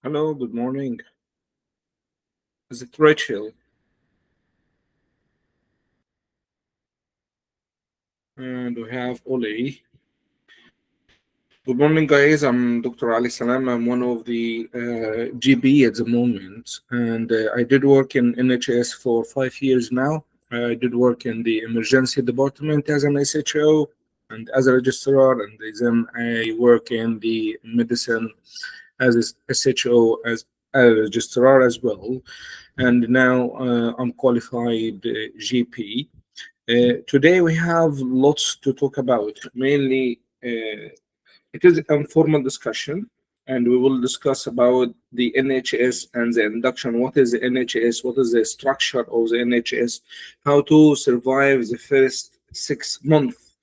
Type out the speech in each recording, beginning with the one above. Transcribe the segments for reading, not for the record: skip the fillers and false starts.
Hello, good morning. Is it Rachel? And we have Oli. Good morning, guys. I'm Dr. Ali Salam. I'm one of the GB at the moment, and I did work in NHS for 5 years now. I did work in the emergency department as an SHO and as a registrar, and then I work in the medicine as a SHO as a registrar as well. And now I'm qualified GP. Today we have lots to talk about. Mainly, it is informal discussion, and we will discuss about the NHS and the induction. What is the NHS? What is the structure of the NHS? How to survive the first 6 months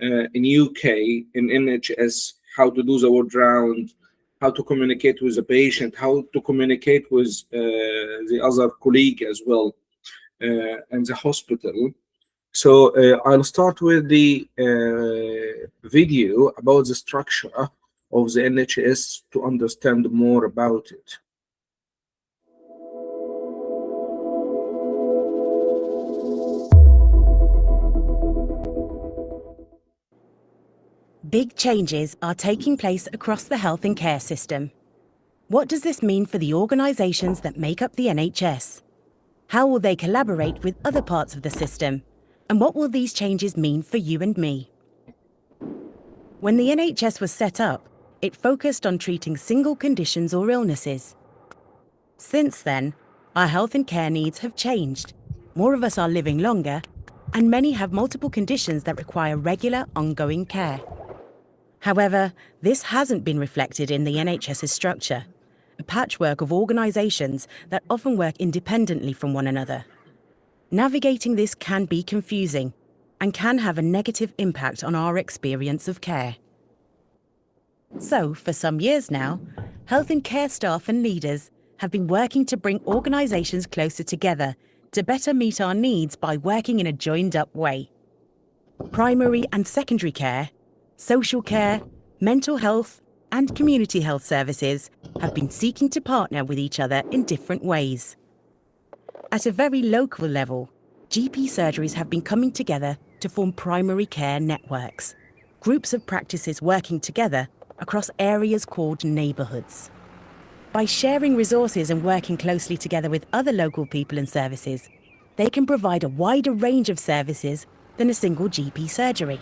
in UK in NHS? How to do the ward round? How to communicate with the patient? How to communicate with the other colleague as well in the hospital? So I'll start with the video about the structure of the NHS to understand more about it. Big changes are taking place across the health and care system. What does this mean for the organisations that make up the NHS? How will they collaborate with other parts of the system? And what will these changes mean for you and me? When the NHS was set up, it focused on treating single conditions or illnesses. Since then, our health and care needs have changed. More of us are living longer, and many have multiple conditions that require regular, ongoing care. However, this hasn't been reflected in the NHS's structure, a patchwork of organisations that often work independently from one another. Navigating this can be confusing and can have a negative impact on our experience of care. So, for some years now, health and care staff and leaders have been working to bring organisations closer together to better meet our needs by working in a joined-up way. Primary and secondary care, social care, mental health, and community health services have been seeking to partner with each other in different ways. At a very local level, GP surgeries have been coming together to form primary care networks, groups of practices working together across areas called neighbourhoods. By sharing resources and working closely together with other local people and services, they can provide a wider range of services than a single GP surgery.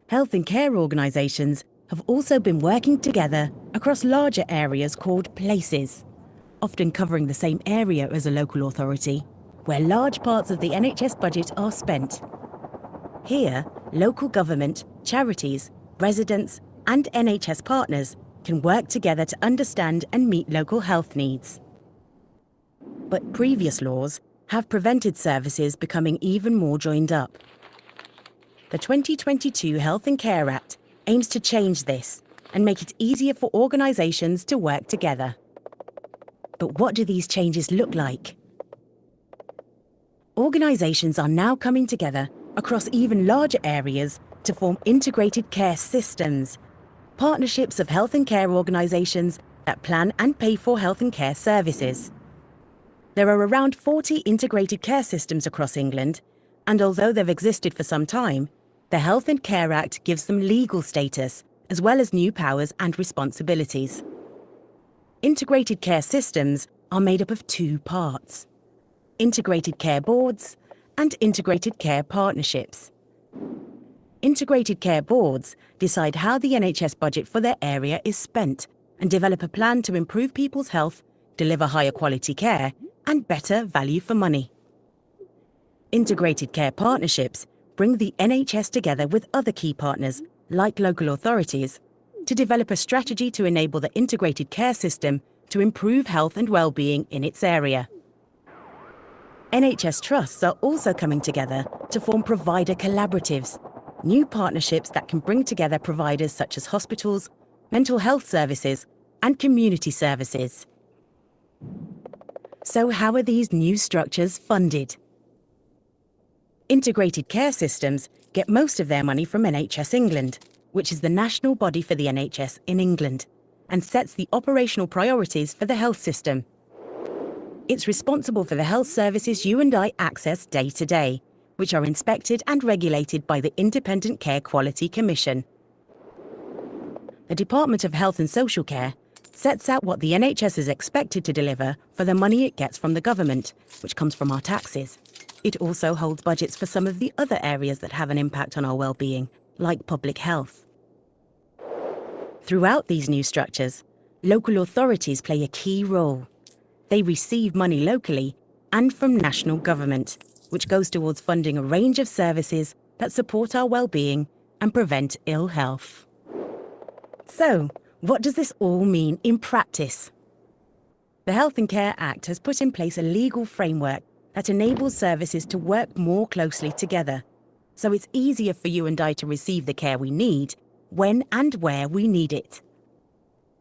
Health and care organisations have also been working together across larger areas called places, often covering the same area as a local authority, where large parts of the NHS budget are spent. Here, local government, charities, residents, and NHS partners can work together to understand and meet local health needs. But previous laws have prevented services becoming even more joined up. The 2022 Health and Care Act aims to change this and make it easier for organisations to work together. But what do these changes look like? Organisations are now coming together across even larger areas to form integrated care systems, partnerships of health and care organisations that plan and pay for health and care services. There are around 40 integrated care systems across England, and although they've existed for some time, the Health and Care Act gives them legal status, as well as new powers and responsibilities. Integrated care systems are made up of two parts: integrated care boards and integrated care partnerships. Integrated care boards decide how the NHS budget for their area is spent and develop a plan to improve people's health, deliver higher quality care, and better value for money. Integrated care partnerships bring the NHS together with other key partners, like local authorities, to develop a strategy to enable the integrated care system to improve health and well-being in its area. NHS trusts are also coming together to form provider collaboratives, new partnerships that can bring together providers such as hospitals, mental health services, and community services. So how are these new structures funded? Integrated care systems get most of their money from NHS England, which is the national body for the NHS in England. and sets the operational priorities for the health system. It's responsible for the health services you and I access day to day, which are inspected and regulated by the Independent Care Quality Commission. The Department of Health and Social Care sets out what the NHS is expected to deliver for the money it gets from the government, which comes from our taxes. It also holds budgets for some of the other areas that have an impact on our well-being, like public health. Throughout these new structures, local authorities play a key role. They receive money locally and from national government, which goes towards funding a range of services that support our well-being and prevent ill health. So, what does this all mean in practice? The Health and Care Act has put in place a legal framework that enables services to work more closely together, so it's easier for you and I to receive the care we need, when and where we need it.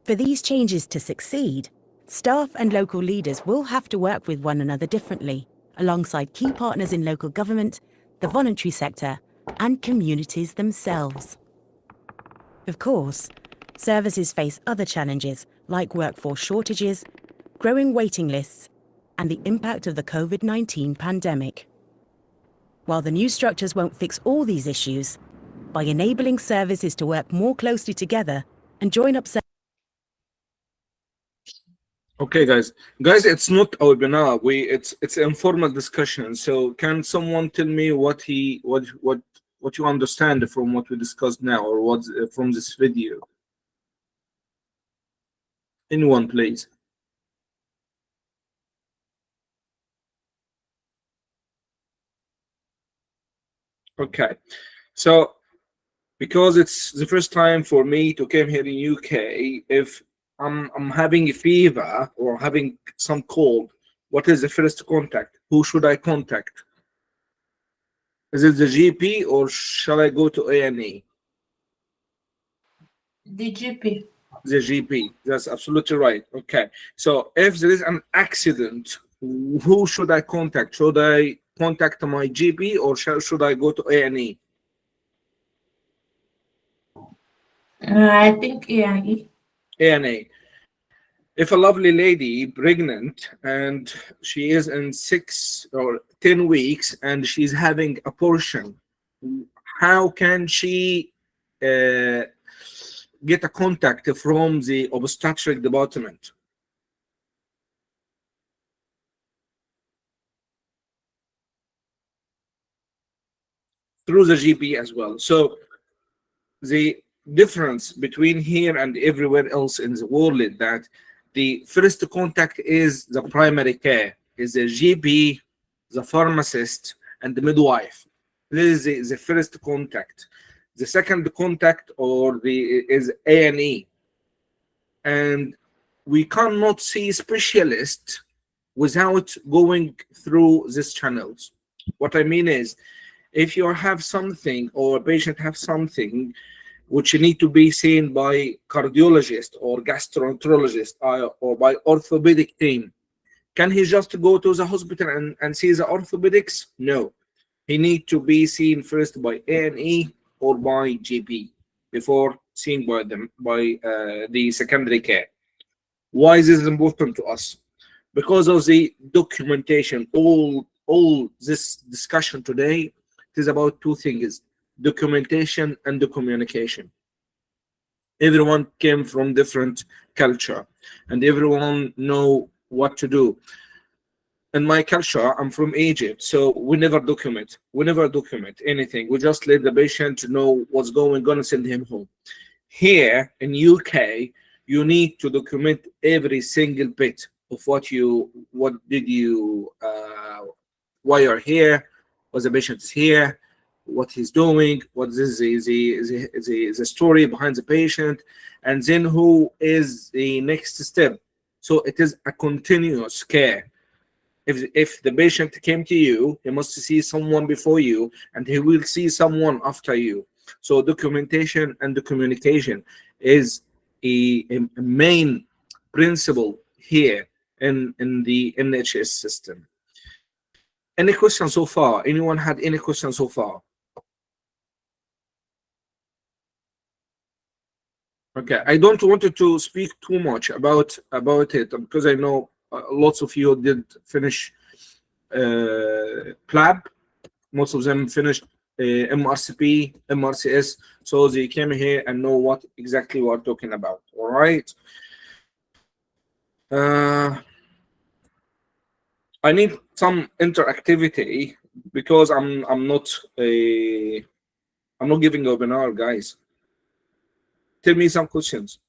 For these changes to succeed, staff and local leaders will have to work with one another differently, alongside key partners in local government, the voluntary sector, and communities themselves. Of course, services face other challenges like workforce shortages, growing waiting lists, and the impact of the COVID-19 pandemic. While the new structures won't fix all these issues, by enabling services to work more closely together and join up. Okay, guys, it's not a webinar. It's an informal discussion. So, can someone tell me what you understand from what we discussed now, or what from this video? Anyone, please. Okay, so because it's the first time for me to come here in UK, if I'm having a fever or having some cold, what is the first contact? Who should I contact? Is it the GP or shall I go to A&E? The GP. The GP. That's absolutely right. Okay. So if there is an accident, who should I contact? Should I contact my GP or should I go to A&E? I think A&E. A&E. If a lovely lady pregnant and she is in 6 or 10 weeks and she's having abortion, how can she get a contact from the obstetric department? Through the GP as well. So the difference between here and everywhere else in the world is that the first contact is the primary care, is the GP, the pharmacist, and the midwife. This is the first contact. The second contact is A&E. And we cannot see specialists without going through these channels. What I mean is, if you have something or a patient have something which need to be seen by cardiologist or gastroenterologist or by orthopedic team, can he just go to the hospital and see the orthopedics? No, he need to be seen first by A&E or by GP before seen by the secondary care. Why is this important to us? Because of the documentation. All this discussion today, it is about two things: documentation and the communication. Everyone came from different culture and everyone know what to do. In my culture, I'm from Egypt, so we never document anything. We just let the patient know what's going on and send him home. Here in UK, you need to document every single bit of why you're here, what the patient is here, what he's doing, what is the story behind the patient, and then who is the next step. So it is a continuous care. If the patient came to you, he must see someone before you, and he will see someone after you. So documentation and the communication is a main principle here in the NHS system. Any questions so far? Anyone had any questions so far? Okay, I don't want to speak too much about it because I know lots of you did finish PLAB. Most of them finished MRCP, MRCS, so they came here and know what exactly we're talking about. All right. I need some interactivity because I'm not giving a webinar, guys. Tell me some questions.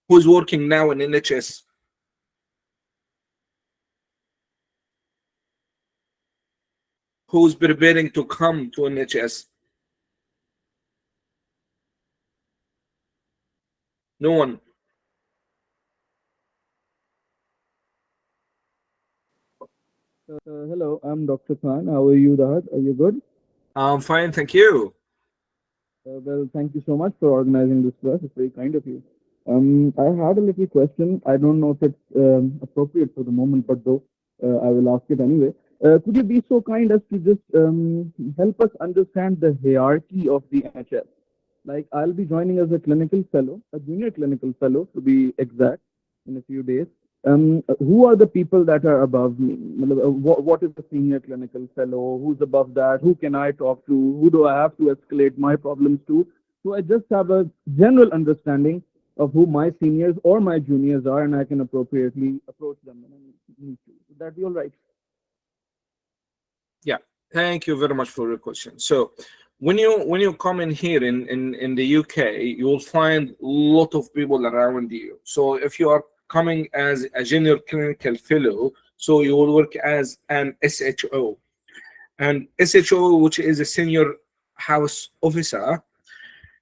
Who's working now in NHS? Who's preparing to come to NHS? No one. Hello, I'm Dr. Khan. How are you, Dahad? Are you good? I'm fine, thank you. Well, thank you so much for organizing this class. It's very kind of you. I had a little question. I don't know if it's appropriate for the moment, but though I will ask it anyway. Could you be so kind as to just help us understand the hierarchy of the NHS? Like, I'll be joining as a clinical fellow, a junior clinical fellow to be exact, in a few days. Who are the people that are above me? What is a senior clinical fellow? Who's above that? Who can I talk to? Who do I have to escalate my problems to? So I just have a general understanding of who my seniors or my juniors are, and I can appropriately approach them when I need to. Would that be all right? Yeah, thank you very much for your question. So when you come in here in the UK, you will find a lot of people around you. So if you are coming as a junior clinical fellow, so you will work as an SHO, and SHO, which is a senior house officer,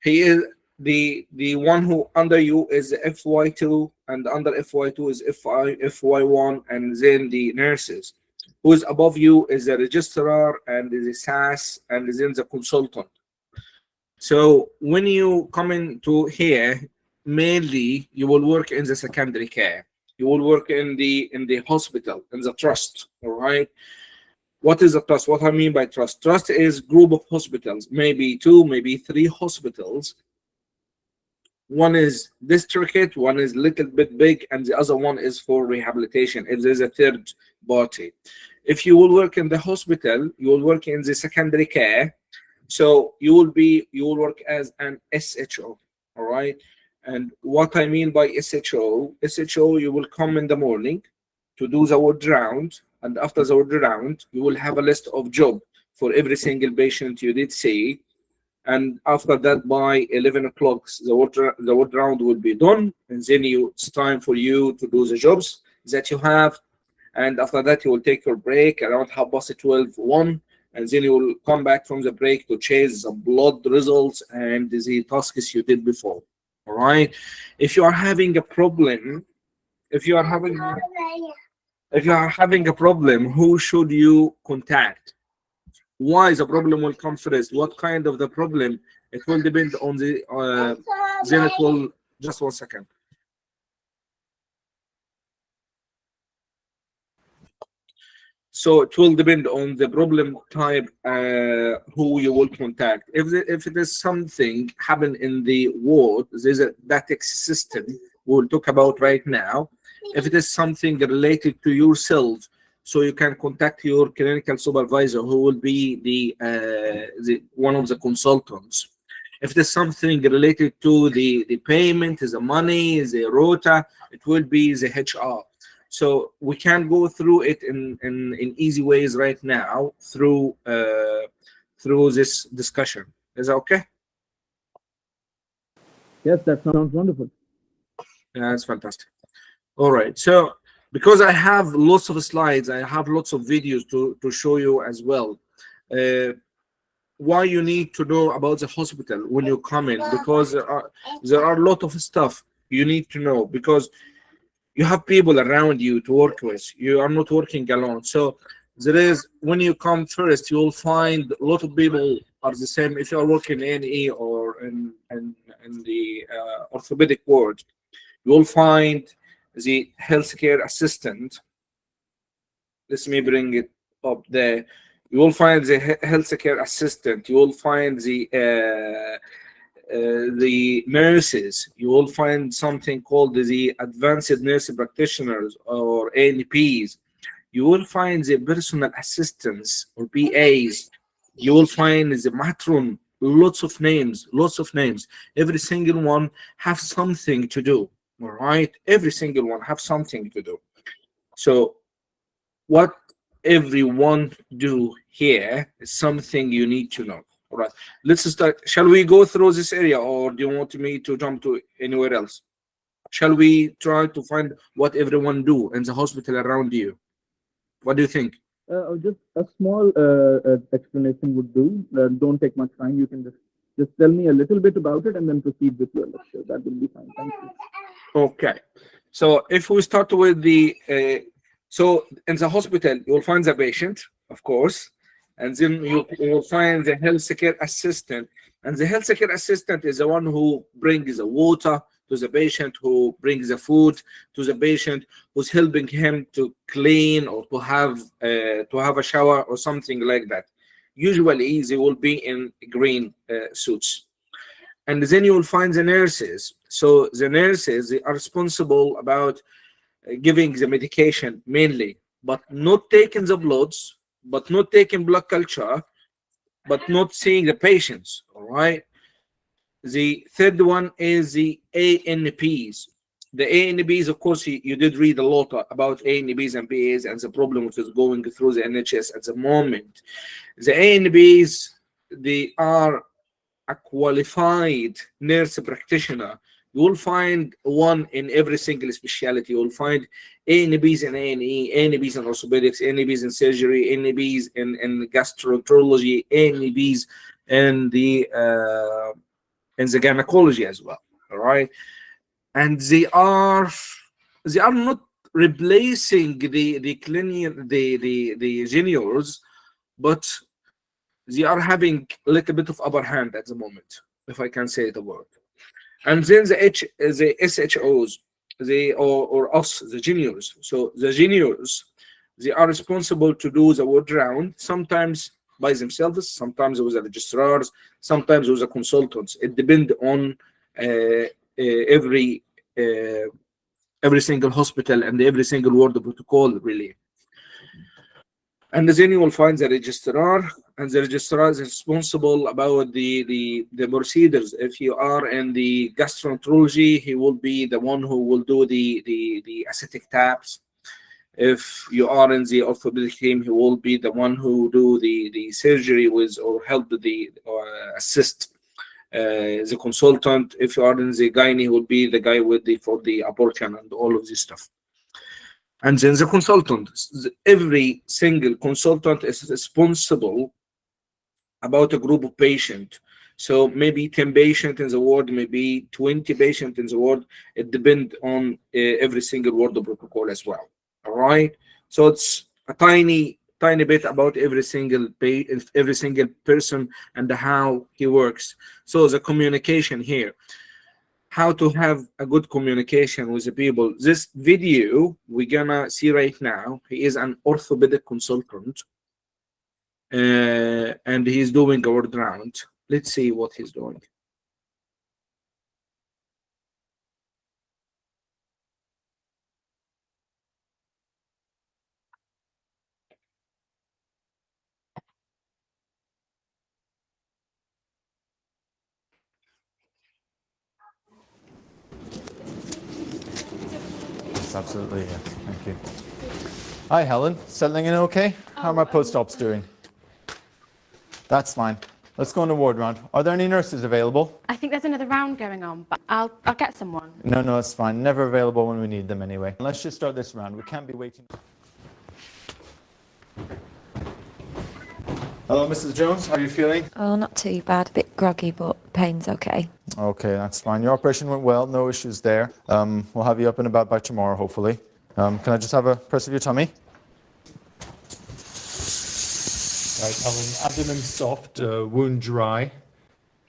he is the one who under you is FY2, and under FY2 is FY1, and then the nurses. Who is above you is the registrar and the SAS and then the consultant. So when you come into here, mainly you will work in the secondary care. You will work in the hospital, in the trust. All right. What is a trust? What I mean by trust? Trust is group of hospitals, maybe two, maybe three hospitals. One is district, one is little bit big, and the other one is for rehabilitation. If there's a third party, if you will work in the hospital, you will work in the secondary care. So you will work as an SHO. All right. And what I mean by SHO, you will come in the morning to do the ward round, and after the ward round, you will have a list of job for every single patient you did see. And after that, by 11 o'clock, the ward round will be done, and then it's time for you to do the jobs that you have. And after that, you will take your break around 1:30, and then you will come back from the break to chase the blood results and the tasks you did before. All right. If you are having a problem, if you are having a problem, who should you contact? Why the problem will come first? What kind of the problem? It will depend on the. Then it will. Just 1 second. So it will depend on the problem type, who you will contact. If it is something happen in the ward, there's a DATEX system we'll talk about right now. If it is something related to yourself, so you can contact your clinical supervisor, who will be the one of the consultants. If there's something related to the payment, the money, the rota, it will be the HR. So we can go through it in easy ways right now through this discussion. Is that okay? Yes, that sounds wonderful. Yeah, that's fantastic. All right. So because I have lots of slides, I have lots of videos to show you as well. Why you need to know about the hospital when you come in, because there are a lot of stuff you need to know, because you have people around you to work with. You are not working alone. So there is, when you come first, you will find a lot of people are the same. If you are working in A&E or in the orthopedic ward, you will find the healthcare assistant. Let me bring it up there. You will find the healthcare assistant. You will find the the nurses. You will find something called the advanced nurse practitioners or ANPs. You will find the personal assistants or PAs. You will find the matron. Lots of names, lots of names. Every single one have something to do. All right, every single one have something to do. So what everyone do here is something you need to know. All right, let's start. Shall we go through this area, or do you want me to jump to anywhere else? Shall we try to find what everyone do in the hospital around you? What do you think? Just a small explanation would do. Don't take much time. You can just tell me a little bit about it and then proceed with your lecture. That will be fine. Thank you. Okay, so if we start with the so in the hospital you'll find the patient, of course, and then you will find the healthcare assistant, and the healthcare assistant is the one who brings the water to the patient, who brings the food to the patient, who's helping him to clean or to have a shower or something like that. Usually they will be in green suits. And then you will find the nurses. So the nurses, they are responsible about giving the medication mainly, but not taking the bloods, but not taking blood culture, but not seeing the patients. All right. The third one is the ANPs. The ANPs, of course, you did read a lot about ANPs and PAs and the problem which is going through the NHS at the moment. The ANPs, they are a qualified nurse practitioner. You will find one in every single specialty. You will find ANPs in A&E, ANPs in orthopedics, ANPs in surgery, ANPs in gastroenterology, ANPs in the gynecology as well. All right, and they are not replacing the clinic the juniors, but they are having a little bit of upper hand at the moment, if I can say the word. And then the SHOs, or us, the juniors. So the juniors, they are responsible to do the ward round, sometimes by themselves, sometimes with the registrars, sometimes with the consultants. It depends on every single hospital and every single ward protocol, really. And then you will find the registrar, and the registrar is responsible about the procedures. If you are in the gastroenterology, he will be the one who will do the acetic taps. If you are in the orthopedic team, he will be the one who do the surgery with, or help the assist the consultant. If you are in the gynae, he will be the guy with for the abortion and all of this stuff. And then the consultant, every single consultant is responsible about a group of patients. So maybe 10 patients in the ward, maybe 20 patients in the ward. It depends on every single ward protocol as well. All right. So it's a tiny bit about every single person and how he works. So the communication here, how to have a good communication with the people. This video we're gonna see right now, he is an orthopedic consultant, and he's doing a word round. Let's see what he's doing. Absolutely, yes. Thank you. Hi, Helen. Settling in okay? How are my post-ops doing? That's fine. Let's go on the ward round. Are there any nurses available? I think there's another round going on, but I'll get someone. No, it's fine. Never available when we need them anyway. Let's just start this round. We can't be waiting. Hello, Mrs. Jones. How are you feeling? Oh, not too bad. A bit groggy, but pain's okay. Okay, that's fine. Your operation went well. No issues there. We'll have you up and about by tomorrow, hopefully. Can I just have a press of your tummy? Right, Helen. Abdomen soft, wound dry.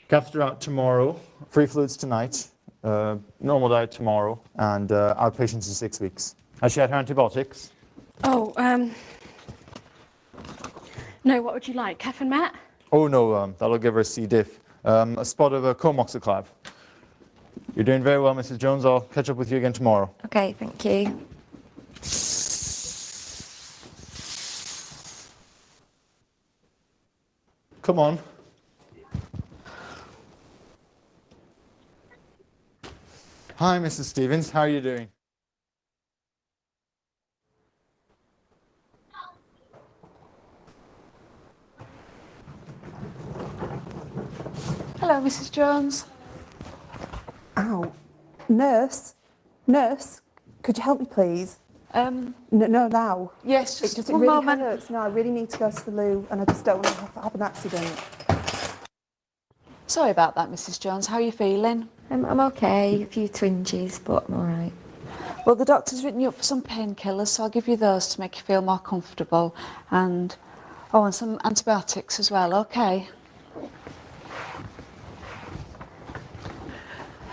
Catheter out tomorrow. Free fluids tonight. Normal diet tomorrow. And outpatients in 6 weeks. Has she had her antibiotics? Oh, no, what would you like? Kef and Met? Oh, no, that'll give her C. diff. a spot of comoxiclav. You're doing very well, Mrs. Jones. I'll catch up with you again tomorrow. Okay, thank you. Come on. Hi, Mrs. Stevens. How are you doing? Hello, Mrs. Jones. Ow. Nurse, could you help me, please? No, now. Yes, It just it one really moment. hurts. No, I really need to go to the loo, and I just don't want to have an accident. Sorry about that, Mrs. Jones. How are you feeling? I'm okay, a few twinges, but I'm all right. Well, the doctor's written you up for some painkillers, so I'll give you those to make you feel more comfortable. And some antibiotics as well, okay?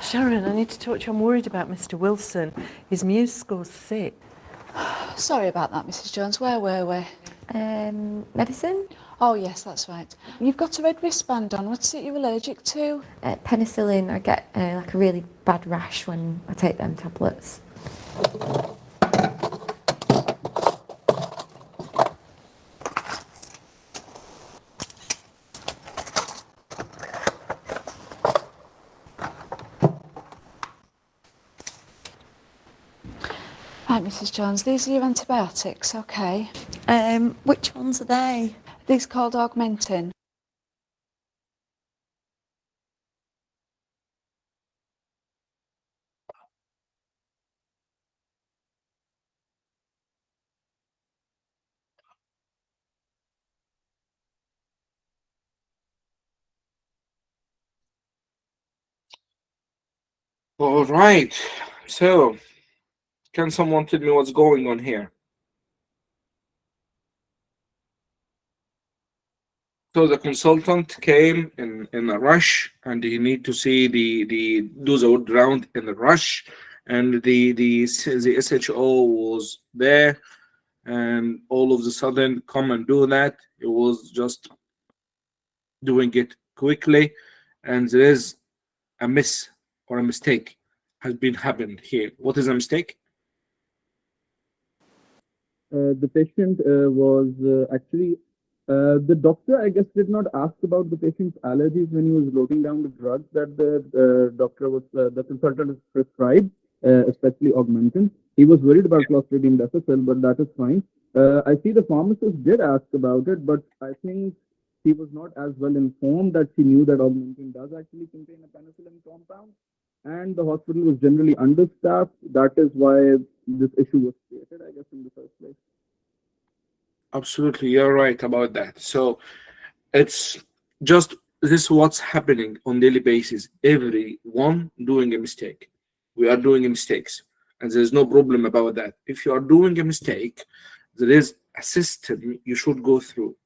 Sharon, I need to talk to you. I'm worried about Mr. Wilson. His Muse score's 6. Sorry about that, Mrs. Jones. Where were we? Medicine? Oh, yes, that's right. You've got a red wristband on. What's it you're allergic to? Penicillin. I get like a really bad rash when I take them tablets. Right, Mrs. Jones, these are your antibiotics, okay? Which ones are they? These called augmentin. All right. So, can someone tell me what's going on here? So the consultant came in a rush, and he need to see the do the wood round in a rush, and the SHO was there, and all of a sudden come and do that. It was just doing it quickly, and there is a miss or a mistake has been happened here. What is a mistake? The patient was actually the doctor, I guess, did not ask about the patient's allergies when he was noting down the drugs that the doctor was the consultant has prescribed, especially augmentin. He was worried about Clostridium difficile, but that is fine. I see the pharmacist did ask about it, but I think he was not as well informed that she knew that augmentin does actually contain a penicillin compound, and the hospital was generally understaffed. That is why this issue was created, I guess, in the first place. Absolutely, you're right about that. So it's just this what's happening on daily basis. Everyone doing a mistake. We are doing mistakes, and there's no problem about that. If you are doing a mistake, there is a system you should go through.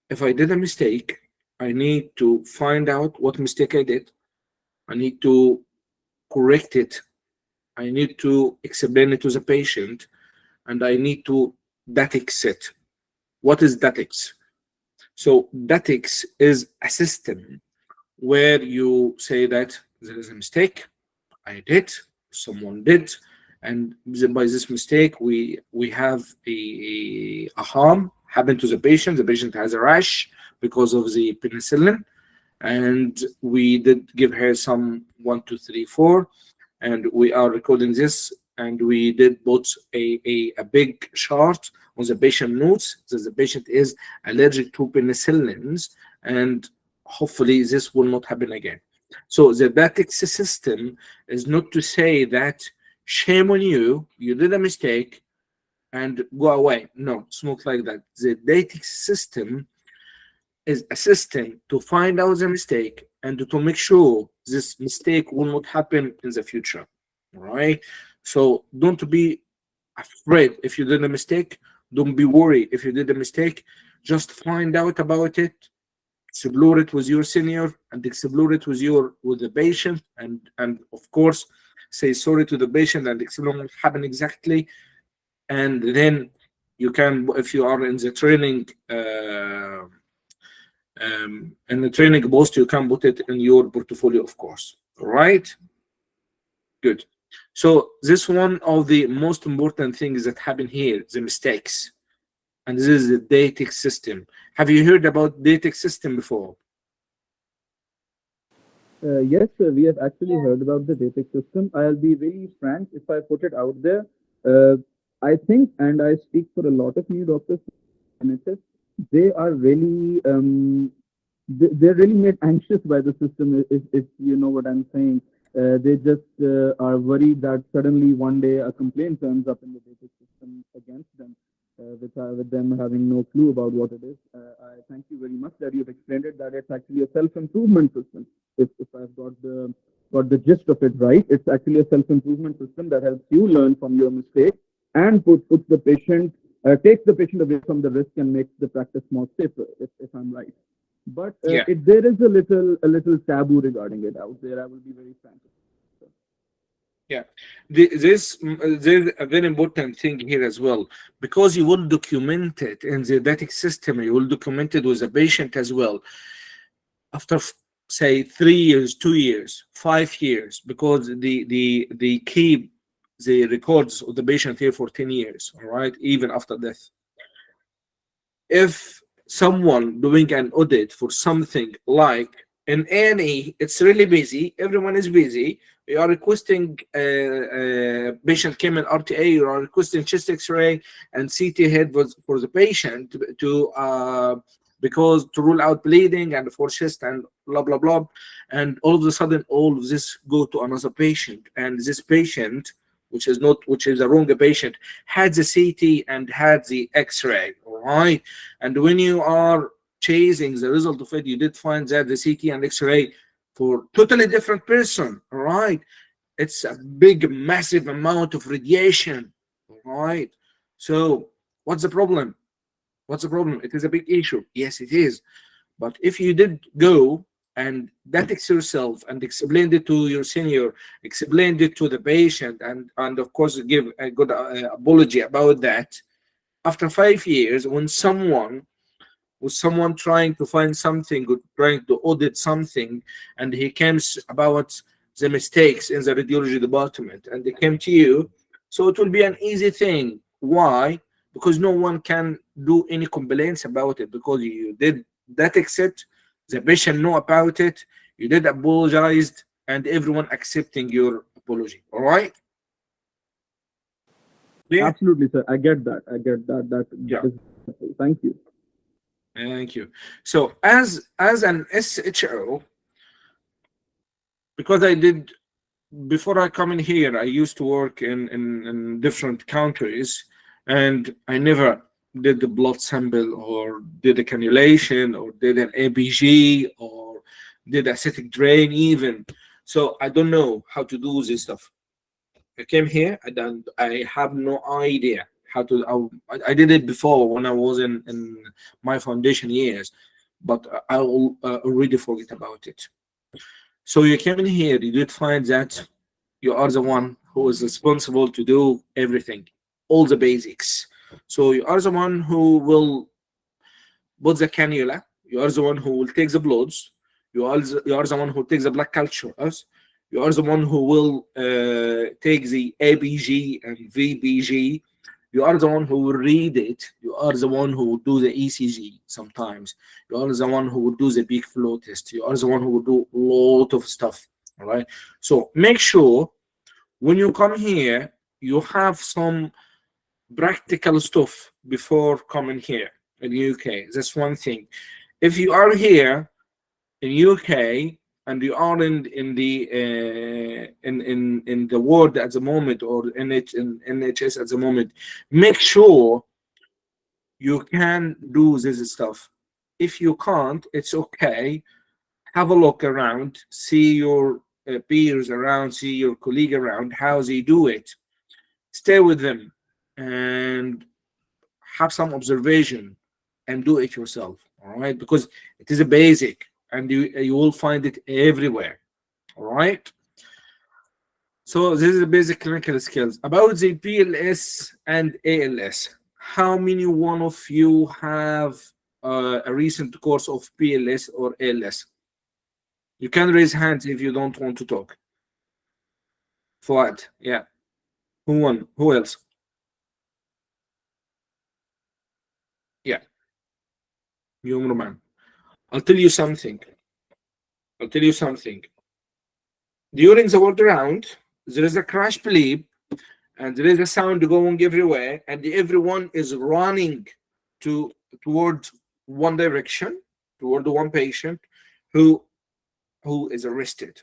If I did a mistake, I need to find out what mistake I did. I need to correct it. I need to explain it to the patient, and I need to datics it. What is datics? So datics is a system where you say that there is a mistake, I did, someone did, and by this mistake we have a harm happened to the patient. The patient has a rash because of the penicillin, and we did give her some 1, 2, 3, 4, and we are recording this, and we did put a big chart on the patient notes that the patient is allergic to penicillins, and hopefully this will not happen again. So the datics system is not to say that shame on you, you did a mistake and go away. No, it's not like that. The datics system is a system to find out the mistake and to make sure this mistake will not happen in the future. All right. So don't be afraid if you did a mistake. Don't be worried if you did a mistake. Just find out about it, explore it with your senior, and explore it with the patient, and of course say sorry to the patient and explain what happened exactly. And then you can, if you are in the training in the training post, you can put it in your portfolio, of course. All right. Good. So this one of the most important things that happen here, the mistakes, and this is the dating system. Have you heard about dating system before? Yes, we have actually heard about the DATEC system. I'll be really frank if I put it out there. I think, and I speak for a lot of new doctors in NHS, they are really they're really made anxious by the system. If you know what I'm saying, they just are worried that suddenly one day a complaint turns up in the DATEC system against them. With them having no clue about what it is. I thank you very much that you've explained it, that it's actually a self-improvement system. If I've got the gist of it right, it's actually a self-improvement system that helps you learn from your mistake and puts the patient, takes the patient away from the risk and makes the practice more safer, if I'm right. But Yeah. there is a little taboo regarding it out there. I will be very frank. Yeah, there's a very important thing here as well, because you will document it in the data system. You will document it with the patient as well. After say 3 years, 2 years, 5 years, because they keep the records of the patient here for 10 years. All right, even after death. If someone doing an audit for something like in A&E, it's really busy. Everyone is busy. You are requesting patient came in RTA. You are requesting chest X-ray and CT head for the patient to because to rule out bleeding and for chest and blah blah blah. And all of a sudden, all of this go to another patient, and this patient, which is a wrong patient, had the CT and had the X-ray. All right, and when you are chasing the result of it, you did find that the CT and X-ray for totally different person. All right, it's a big, massive amount of radiation. All right, so what's the problem? What's the problem? It is a big issue. Yes, it is. But if you did go and that yourself and explained it to your senior, explained it to the patient, and of course give a good apology about that, after 5 years, when someone trying to find something or trying to audit something, and he comes about the mistakes in the radiology department and they came to you, so it will be an easy thing. Why? Because no one can do any complaints about it, because you did that except the patient know about it, you did apologized, and everyone accepting your apology. All right. Yeah. Absolutely, sir. I get that. Yeah. Thank you. Thank you. So as an SHO, because I did, before I come in here, I used to work in different countries, and I never did the blood sample or did a cannulation or did an ABG or did acidic drain even. So I don't know how to do this stuff. I came here, I have no idea how to. I did it before when I was in my foundation years, but I will already forget about it. So you came in here, you did find that you are the one who is responsible to do everything, all the basics. So you are the one who will put the cannula, you are the one who will take the bloods, you are the one who takes the blood cultures, you are the one who will take the ABG and VBG. You are the one who will read it. You are the one who will do the ECG sometimes. You are the one who will do the peak flow test. You are the one who will do a lot of stuff. All right. So make sure when you come here, you have some practical stuff before coming here in UK. That's one thing. If you are here in UK and you are in the world at the moment, or in NHS at the moment, make sure you can do this stuff. If you can't, it's okay. Have a look around, see your peers around, see your colleague around, how they do it. Stay with them and have some observation and do it yourself. All right, because it is a basic and you will find it everywhere. All right. So this is the basic clinical skills. About the PLS and ALS, how many one of you have a recent course of PLS or ALS? You can raise hands if you don't want to talk. Fuad, yeah. Who won? Who else? Yeah. You, Roman. I'll tell you something. During the world round, there is a crash bleep and there is a sound going everywhere, and everyone is running toward one direction, toward one patient who is arrested.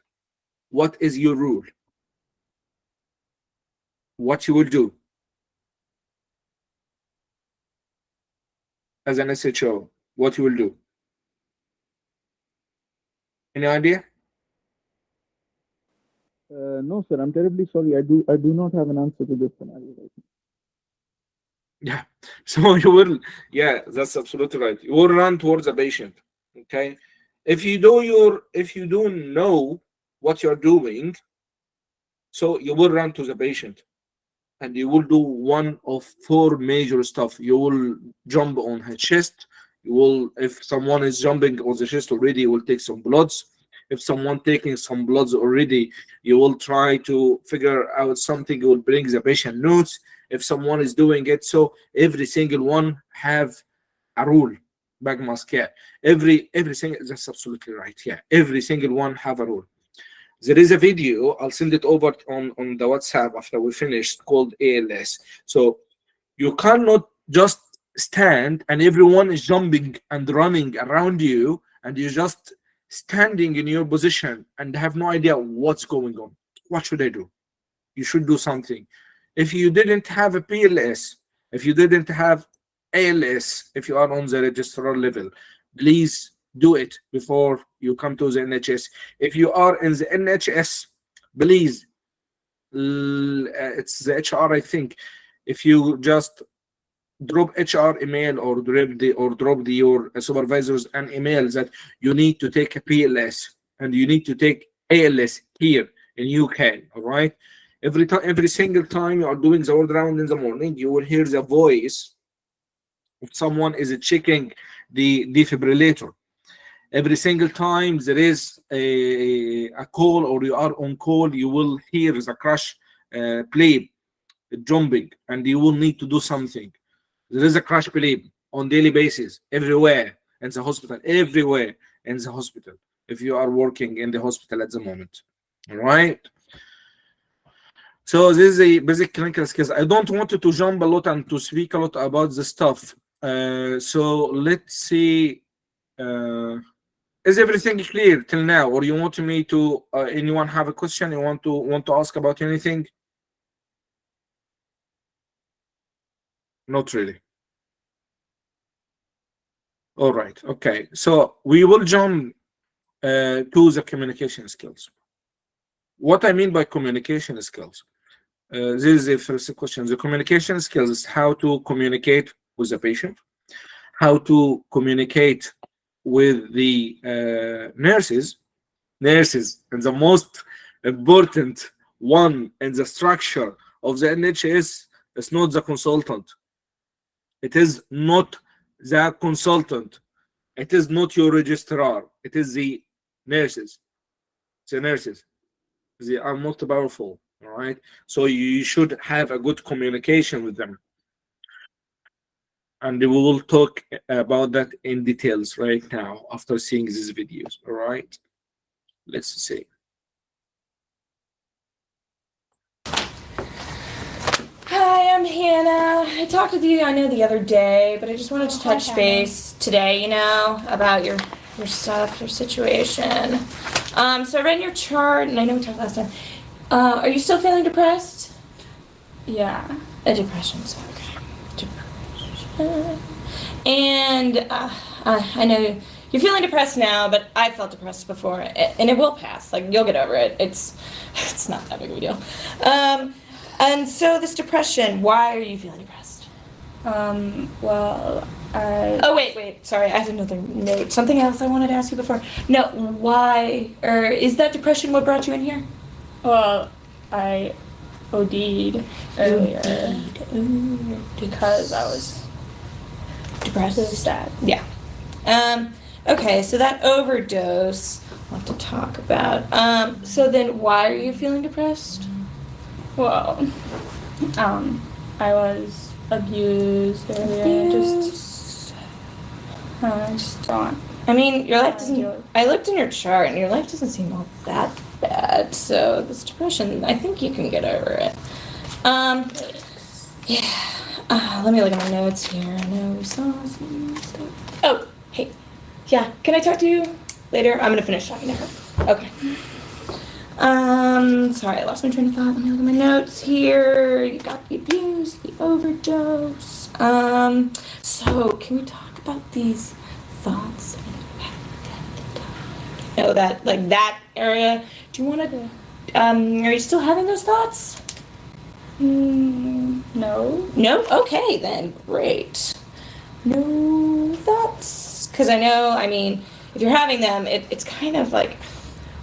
What is your rule? What you will do as an SHO? What you will do? Any idea? No, sir. I'm terribly sorry. I do not have an answer to this scenario right now. Yeah. So you will, yeah, that's absolutely right. You will run towards the patient. Okay. If you don't know what you're doing, so you will run to the patient and you will do one of four major stuff. You will jump on her chest. You will, if someone is jumping on the chest already, you will take some bloods. If someone taking some bloods already, you will try to figure out something. You will bring the patient notes. If someone is doing it, so every single one have a rule. Back mask, yeah. Every single, that's absolutely right. Yeah, every single one have a rule. There is a video, I'll send it over on the WhatsApp after we finish, called ALS. So you cannot just stand and everyone is jumping and running around you and you're just standing in your position and have no idea what's going on. What should I do? You should do something. If you didn't have a PLS, if you didn't have ALS, if you are on the registrar level, please do it before you come to the NHS. If you are in the NHS, please, it's the HR, I think. If you just drop HR email or drop your supervisors an email that you need to take a PLS and you need to take ALS here in UK, all right? Every single time you are doing the world round in the morning, you will hear the voice of someone is checking the defibrillator. Every single time there is a call or you are on call, you will hear the crash play jumping and you will need to do something. There is a crash play on daily basis everywhere in the hospital, everywhere in the hospital, if you are working in the hospital at the moment. All right. So this is a basic clinical skills. I don't want to jump a lot and to speak a lot about the stuff. So let's see. Is everything clear till now, or you want me to? Anyone have a question? You want to ask about anything? Not really. All right. Okay. So we will jump to the communication skills. What I mean by communication skills. This is the first question. The communication skills is how to communicate with the patient, how to communicate with the nurses, and the most important one in the structure of the NHS is not the consultant. It is not the consultant. It is not your registrar. It is the nurses. The nurses. They are most powerful. All right. So you should have a good communication with them. And we will talk about that in details right now after seeing these videos. All right. Let's see. Hi, I'm Hannah. I talked with you, I know, the other day, but I just wanted to touch base today, you know, about your stuff, your situation. So I read your chart, and I know we talked last time. Are you still feeling depressed? Yeah. Depression's okay. Depression. And I know you're feeling depressed now, but I felt depressed before, and it will pass. Like, you'll get over it. It's not that big of a deal. And so this depression, why are you feeling depressed? Well, Oh, wait, sorry, I had another note. Something else I wanted to ask you before. No, why, or is that depression what brought you in here? well, I OD'd earlier because I was Depressed? really sad. Yeah. Okay, so that overdose we'll have to talk about. So then why are you feeling depressed? Well, I was abused earlier. I just don't. I mean, your life doesn't. I looked in your chart, and your life doesn't seem all that bad. So this depression, I think you can get over it. Yeah. Let me look at my notes here. I know we saw some stuff. Oh, hey. Yeah. Can I talk to you later? I'm gonna finish talking to her. Okay. Sorry, I lost my train of thought. Let me look at my notes here. You got the abuse, the overdose. So can we talk about these thoughts? No, that like that area. Do you want to? Are you still having those thoughts? No. No. Okay, then great. No thoughts, because I know. I mean, if you're having them, it's kind of like.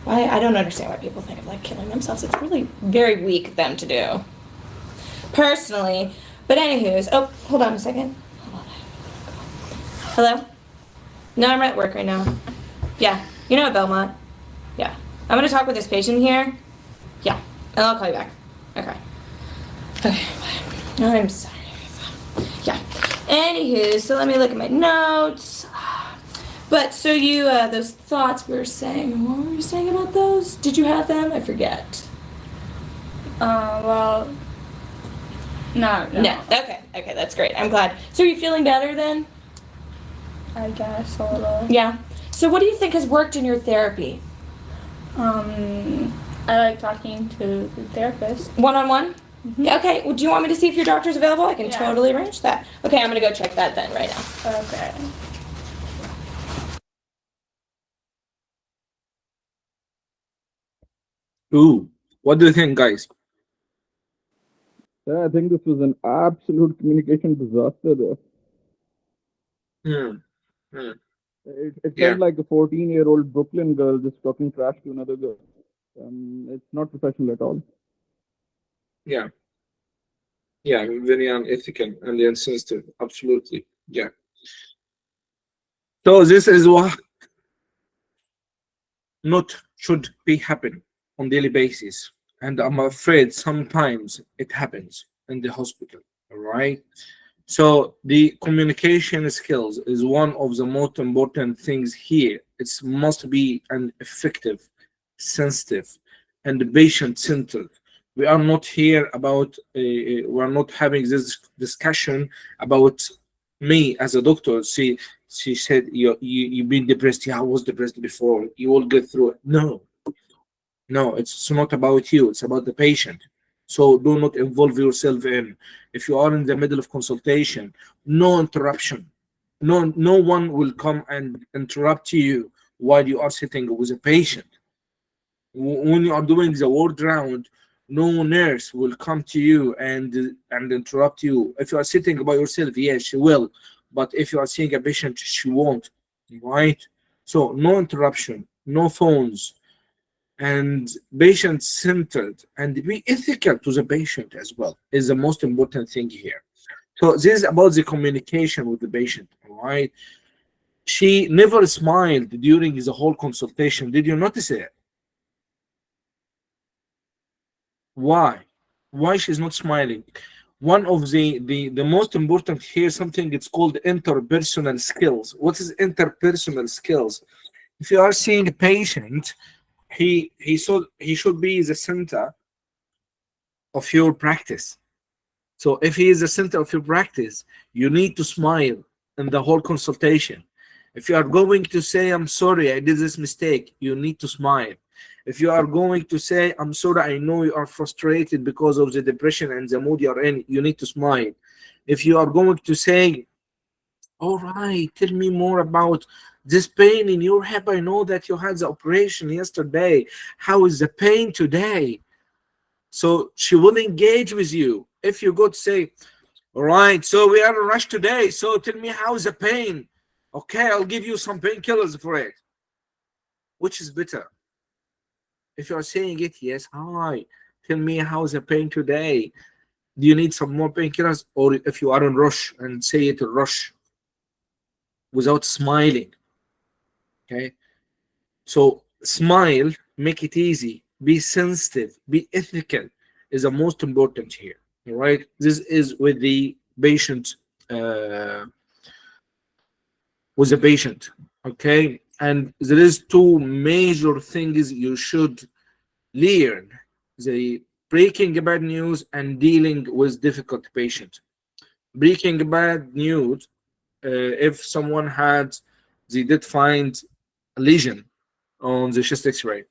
Why I don't understand why people think of like killing themselves. It's really very weak of them to do. Personally, but anywho's. Oh, hold on a second. Hello. No, I'm at work right now. Yeah. You know at Belmont? Yeah. I'm gonna talk with this patient here. Yeah. And I'll call you back. Okay. Okay. Bye. I'm sorry. Yeah. Anywho, so let me look at my notes. But so you, those thoughts we were saying, what were you saying about those? Did you have them? I forget. Well, no. No. Okay. Okay, that's great. I'm glad. So are you feeling better then? I guess a little. Yeah. So what do you think has worked in your therapy? I like talking to the therapist. One-on-one? Mm-hmm. Okay. Well, do you want me to see if your doctor's available? I can Yeah. totally arrange that. Okay, I'm gonna go check that then right now. Okay. Ooh, what do you think, guys? I think this was an absolute communication disaster there. It Yeah. felt like a 14-year-old Brooklyn girl just talking trash to another girl. It's not professional at all. Yeah. Yeah, very unethical and insensitive. Absolutely. Yeah. So this is what not should be happen on daily basis. And I'm afraid sometimes it happens in the hospital. All right. So the communication skills is one of the most important things here. It must be an effective, sensitive, and patient-centered. We are not here about. We are not having this discussion about me as a doctor. She said you've been depressed. Yeah, I was depressed before. You will get through it. No, no, it's not about you. It's about the patient. So do not involve yourself in. If you are in the middle of consultation, no interruption. No one will come and interrupt you while you are sitting with a patient. When you are doing the ward round, no nurse will come to you and interrupt you. If you are sitting by yourself, yes, she will. But if you are seeing a patient, she won't. Right? So no interruption, no phones, and patient centered and be ethical to the patient as well is the most important thing here. So this is about the communication with the patient. All right, she never smiled during the whole consultation. Did you notice it? Why she's not smiling? One of the most important here, something it's called interpersonal skills. What is interpersonal skills? If you are seeing a patient, he should be the center of your practice. So if he is the center of your practice, you need to smile in the whole consultation. If you are going to say, I'm sorry, I did this mistake, you need to smile. If you are going to say, I'm sorry, I know you are frustrated because of the depression and the mood you're in, you need to smile. If you are going to say, all right, tell me more about this pain in your hip. I know that you had the operation yesterday. How is the pain today? So she will engage with you. If you go to say, all right, so we are in a rush today, so tell me how's the pain. Okay, I'll give you some painkillers for it. Which is better? If you are saying it, yes, hi, tell me how's the pain today. Do you need some more painkillers? Or if you are in rush and say it in rush. without smiling. Okay, so smile, make it easy, be sensitive, be ethical is the most important here. All right, this is with the patient, uh, with the patient. Okay, and there is two major things you should learn: the breaking bad news and dealing with difficult patients. Breaking bad news, if someone had, they did find a lesion on the chest x-ray,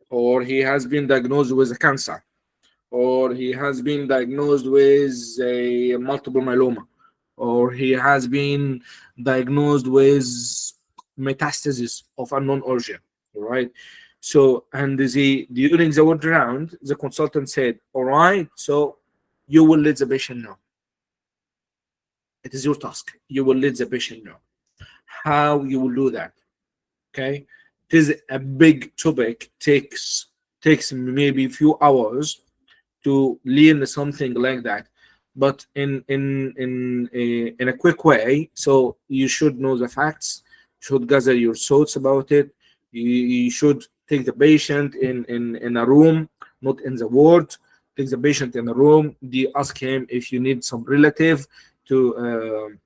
or he has been diagnosed with a cancer, or he has been diagnosed with a multiple myeloma, or he has been diagnosed with metastasis of unknown origin, right? So, and during the word round, the consultant said, all right, so you will let the patient know. It is your task. You will let the patient know how you will do that. Okay, it is a big topic. Takes maybe a few hours to learn something like that, but in a quick way. So you should know the facts. Should gather your thoughts about it. You should take the patient in a room, not in the ward. Take the patient in a room. Ask him if you need some relative to.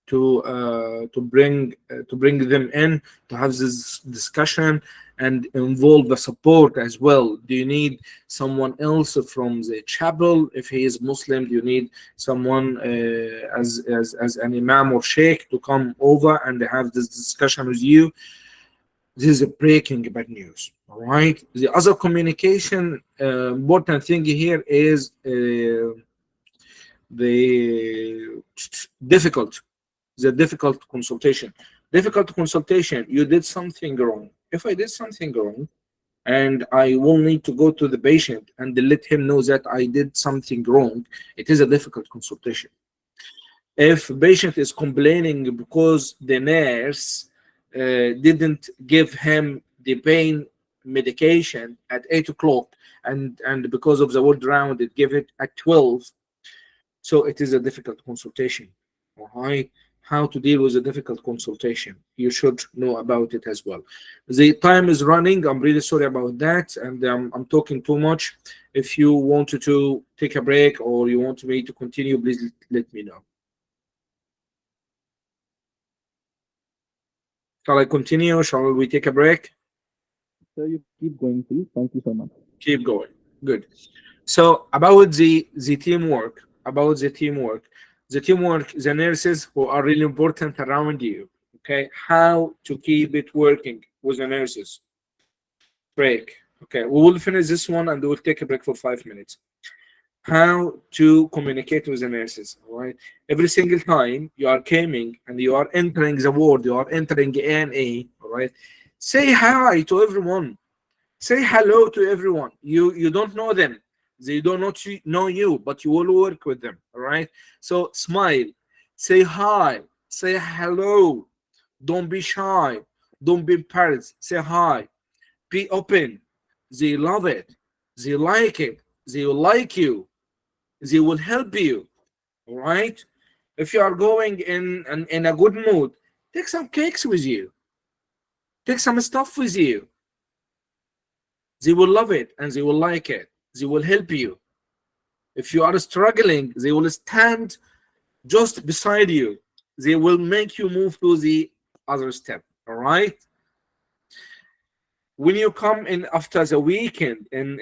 To bring them in to have this discussion and involve the support as well. Do you need someone else from the chapel? If he is Muslim, do you need someone as an imam or sheikh to come over and have this discussion with you? This is a breaking bad news. All right. The other communication important thing here is the difficult the difficult consultation. Difficult consultation, you did something wrong. If I did something wrong and I will need to go to the patient and let him know that I did something wrong, it is a difficult consultation. If patient is complaining because the nurse didn't give him the pain medication at 8 o'clock and because of the word round it gave it at 12, so it is a difficult consultation. All right, how to deal with a difficult consultation, you should know about it as well. The time is running. I'm really sorry about that, and I'm talking too much. If you wanted to take a break or you want me to continue, please let me know. Shall I continue? Shall we take a break? Sir, you keep going, please. Thank you so much. Keep going. Good. So about the teamwork, the nurses who are really important around you. Okay, how to keep it working with the nurses. Break. Okay, we will finish this one and we'll take a break for 5 minutes. How to communicate with the nurses. All right, every single time you are coming and you are entering the ward, you are entering A&E. All right, say hi to everyone. Say hello to everyone. You don't know them. They do not know you, but you will work with them. All right. So smile, say hi, say hello. Don't be shy. Don't be embarrassed. Say hi. Be open. They love it. They like it. They will like you. They will help you. All right. If you are going in a good mood, take some cakes with you. Take some stuff with you. They will love it and they will like it. They will help you. If you are struggling, they will stand just beside you. They will make you move to the other step. All right. When you come in after the weekend and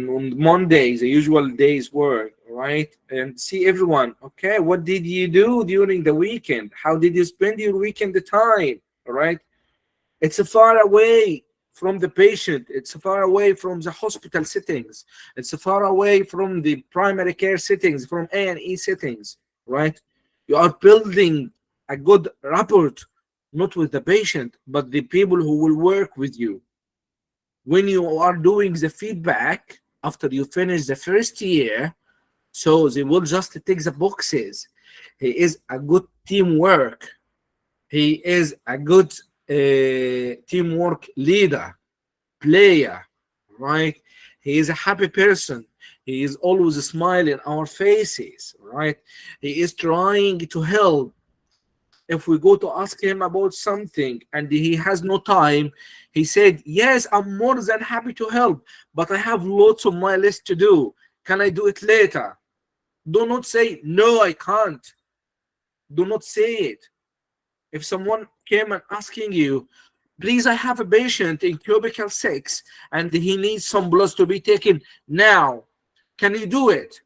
on Monday, the usual day's work, right, and see everyone. Okay, what did you do during the weekend? How did you spend your weekend time? All right. It's far away from the patient. It's far away from the hospital settings. It's far away from the primary care settings, from A&E settings, right? You are building a good rapport, not with the patient, but the people who will work with you. When you are doing the feedback after you finish the first year, so they will just take the boxes. He is a good teamwork. He is a good teamwork leader, player, right? He is a happy person. He is always smiling our faces, right? He is trying to help if we go to ask him about something and he has no time, he said, yes, I'm more than happy to help, but I have lots on my list to do. Can I do it later? Do not say, no, I can't. Do not say it. If someone came and asking you, please, I have a patient in cubicle 6 and he needs some blood to be taken now. Can you do it?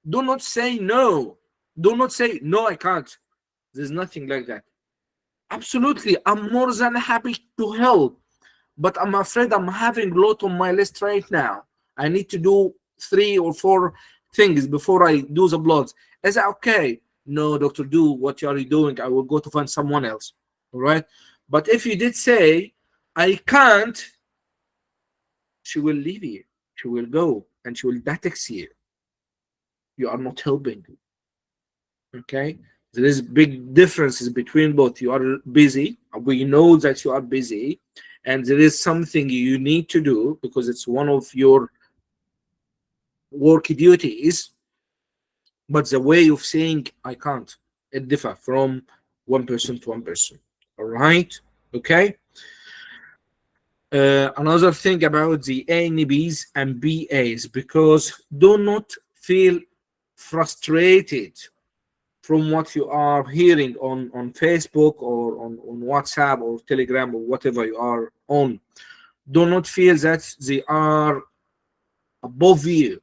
Do not say no. Do not say, no, I can't. There's nothing like that. Absolutely, I'm more than happy to help, but I'm afraid I'm having a lot on my list right now. I need to do 3 or 4 things before I do the bloods. Is that okay? No, doctor, do what you are doing. I will go to find someone else. All right. But if you did say, I can't, she will leave you. She will go and she will text you. You are not helping. Okay. There is big differences between both. You are busy. We know that you are busy, and there is something you need to do because it's one of your work duties. But the way of saying I can't, it differs from one person to one person. All right. Okay. Another thing about the ANBs and BAs, because do not feel frustrated from what you are hearing on Facebook or on WhatsApp or Telegram or whatever you are on. Do not feel that they are above you.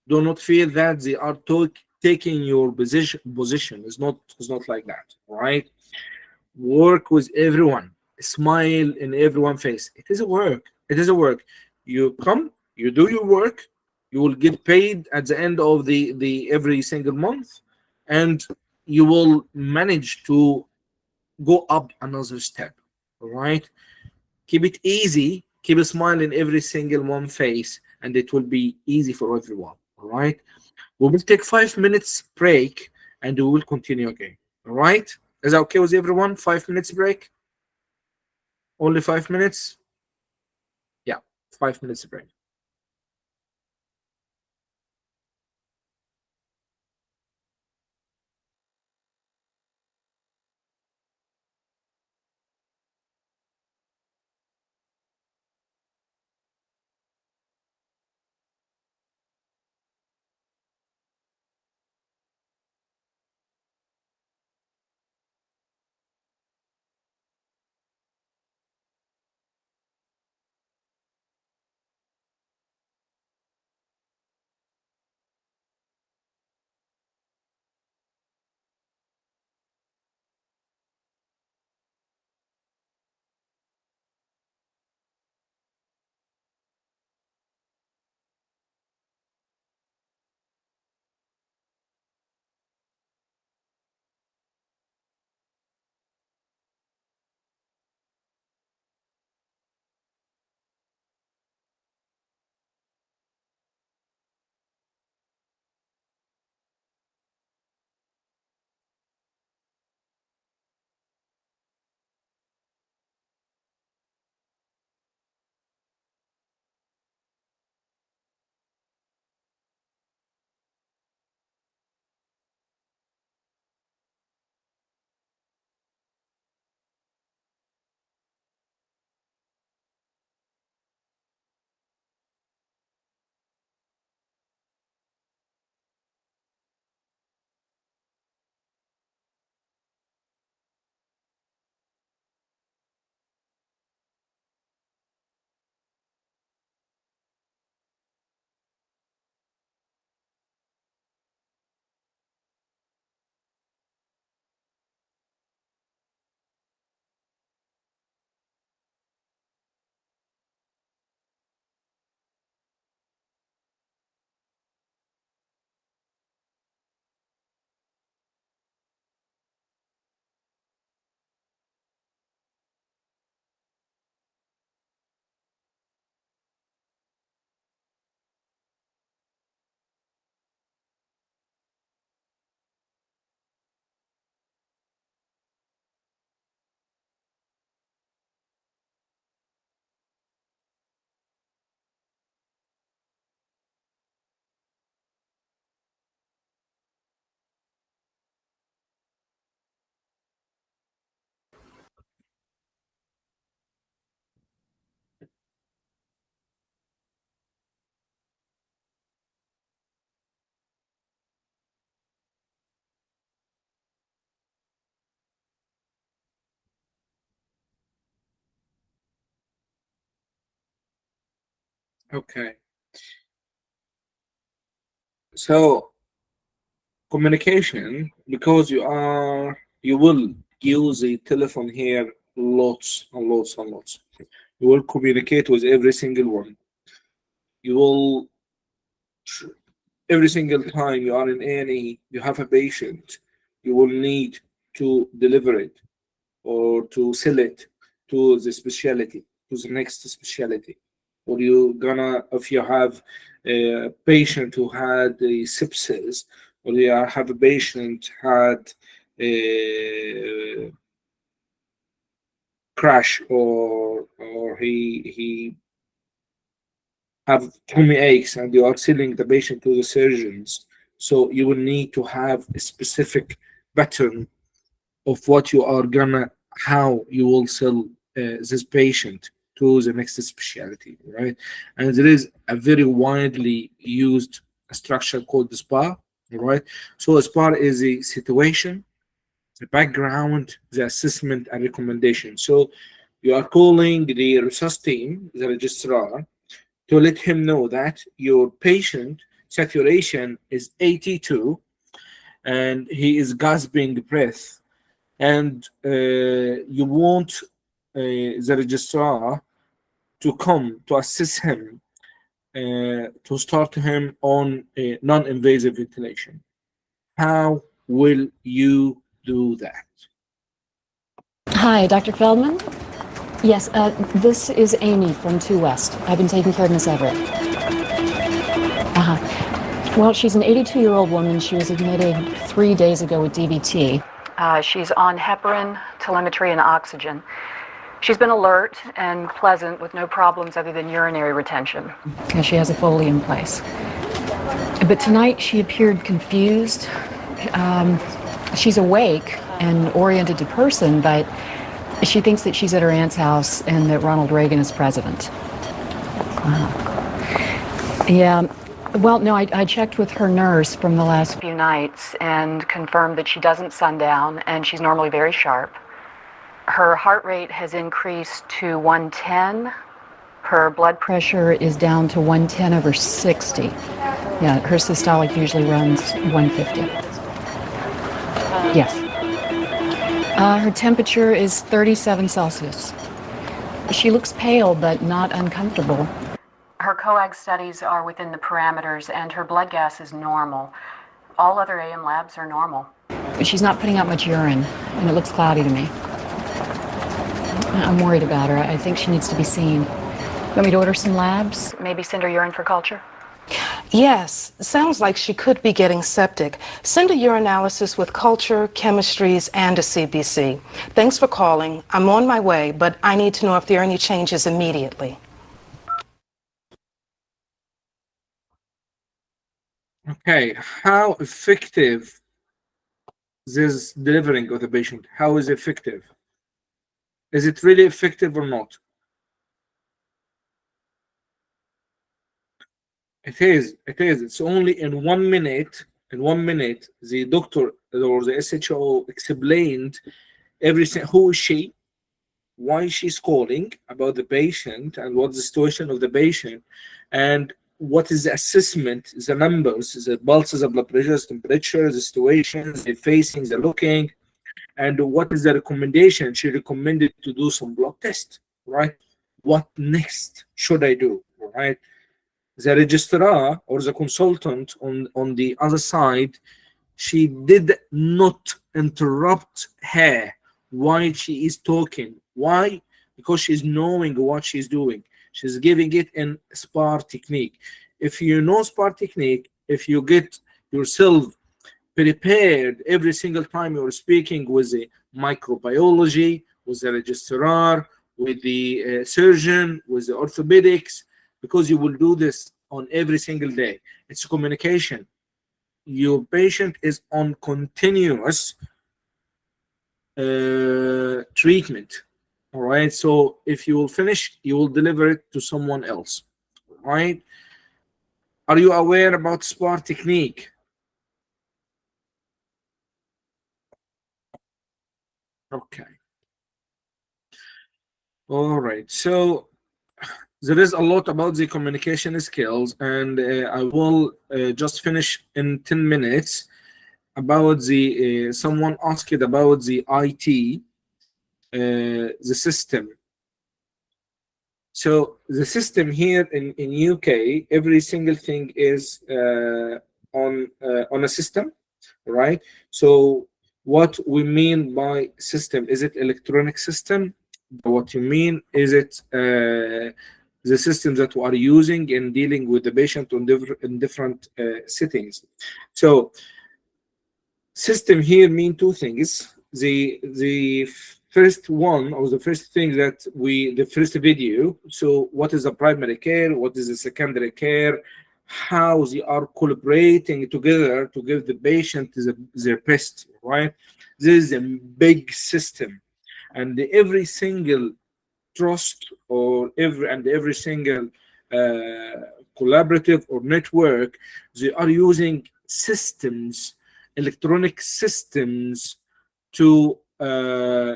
Do not feel that they are taking your position. It's not like that. All right. Work with everyone. Smile in everyone's face. It is a work. It is a work. You come, you do your work, you will get paid at the end of the every single month, and you will manage to go up another step. All right. Keep it easy. Keep a smile in every single one face, and it will be easy for everyone. All right. We will take 5 minutes break, and we will continue again. All right. Is that okay with everyone? 5 minutes break. Only 5 minutes. Yeah, 5 minutes break. Okay. So communication, because you will use a telephone here lots and lots and lots. You will communicate with every single one. You will every single time you are in any, you have a patient, you will need to deliver it or to sell it to the specialty, to the next specialty. Or you gonna, if you have a patient who had a sepsis, or you have a patient had a crash, or he have tummy aches, and you are sending the patient to the surgeons. So you will need to have a specific pattern of what you are gonna, how you will sell this patient to the next specialty, right? And there is a very widely used structure called the SPA, right? So a SPA is a situation, the background, the assessment, and recommendation. So you are calling the resource team, the registrar, to let him know that your patient saturation is 82 and he is gasping breath, and you want the registrar to come to assist him, to start him on non-invasive ventilation. How will you do that? Hi, Dr. Feldman? Yes, this is Amy from 2 West. I've been taking care of Miss Everett. Well, she's an 82-year-old woman. She was admitted 3 days ago with DVT. She's on heparin, telemetry, and oxygen. She's been alert and pleasant with no problems other than urinary retention. And she has a Foley in place. But tonight she appeared confused. She's awake and oriented to person, but she thinks that she's at her aunt's house and that Ronald Reagan is president. Yeah, well, no, I checked with her nurse from the last few nights and confirmed that she doesn't sundown and she's normally very sharp. Her heart rate has increased to 110. Her blood pressure is down to 110/60. Yeah, her systolic usually runs 150. Yes. Her temperature is 37 Celsius. She looks pale but not uncomfortable. Her coag studies are within the parameters and her blood gas is normal. All other AM labs are normal. She's not putting out much urine and it looks cloudy to me. I'm worried about her. I think she needs to be seen. Want me to order some labs? Maybe send her urine for culture? Yes, sounds like she could be getting septic. Send a urinalysis with culture, chemistries, and a CBC. Thanks for calling. I'm on my way, but I need to know if there are any changes immediately. Okay, how effective this delivering of the patient? How is it effective? Is it really effective or not? It is. It is. It's only in 1 minute. In 1 minute, the doctor or the SHO explained everything. Who is she? Why she's calling about the patient, and what's the situation of the patient, and what is the assessment, the numbers, the pulses, the blood pressures, temperature, the situations, the facing, the looking, and what is the recommendation. She recommended to do some blood test, right? What next should I do, right? The registrar or the consultant on the other side, she did not interrupt her while she is talking. Why? Because she's knowing what she's doing. She's giving it in SPAR technique. If you know SPAR technique, if you get yourself prepared every single time you're speaking with the microbiology, with the registrar, with the surgeon, with the orthopedics, because you will do this on every single day. It's communication. Your patient is on continuous treatment. All right. So if you will finish, you will deliver it to someone else. All right. Are you aware about SPAR technique? Okay. All right. So there is a lot about the communication skills, and I will just finish in 10 minutes about the someone asked about the IT, the system. So the system here in UK, every single thing is on a system, right? So what we mean by system, is it electronic system? What you mean, is it the systems that we are using in dealing with the patient in different settings? So system here mean two things. The first one, or the first thing that the first video, so what is the primary care, what is the secondary care, how they are collaborating together to give the patient their best, right? This is a big system, and every single trust or every single collaborative or network, they are using systems, electronic systems, to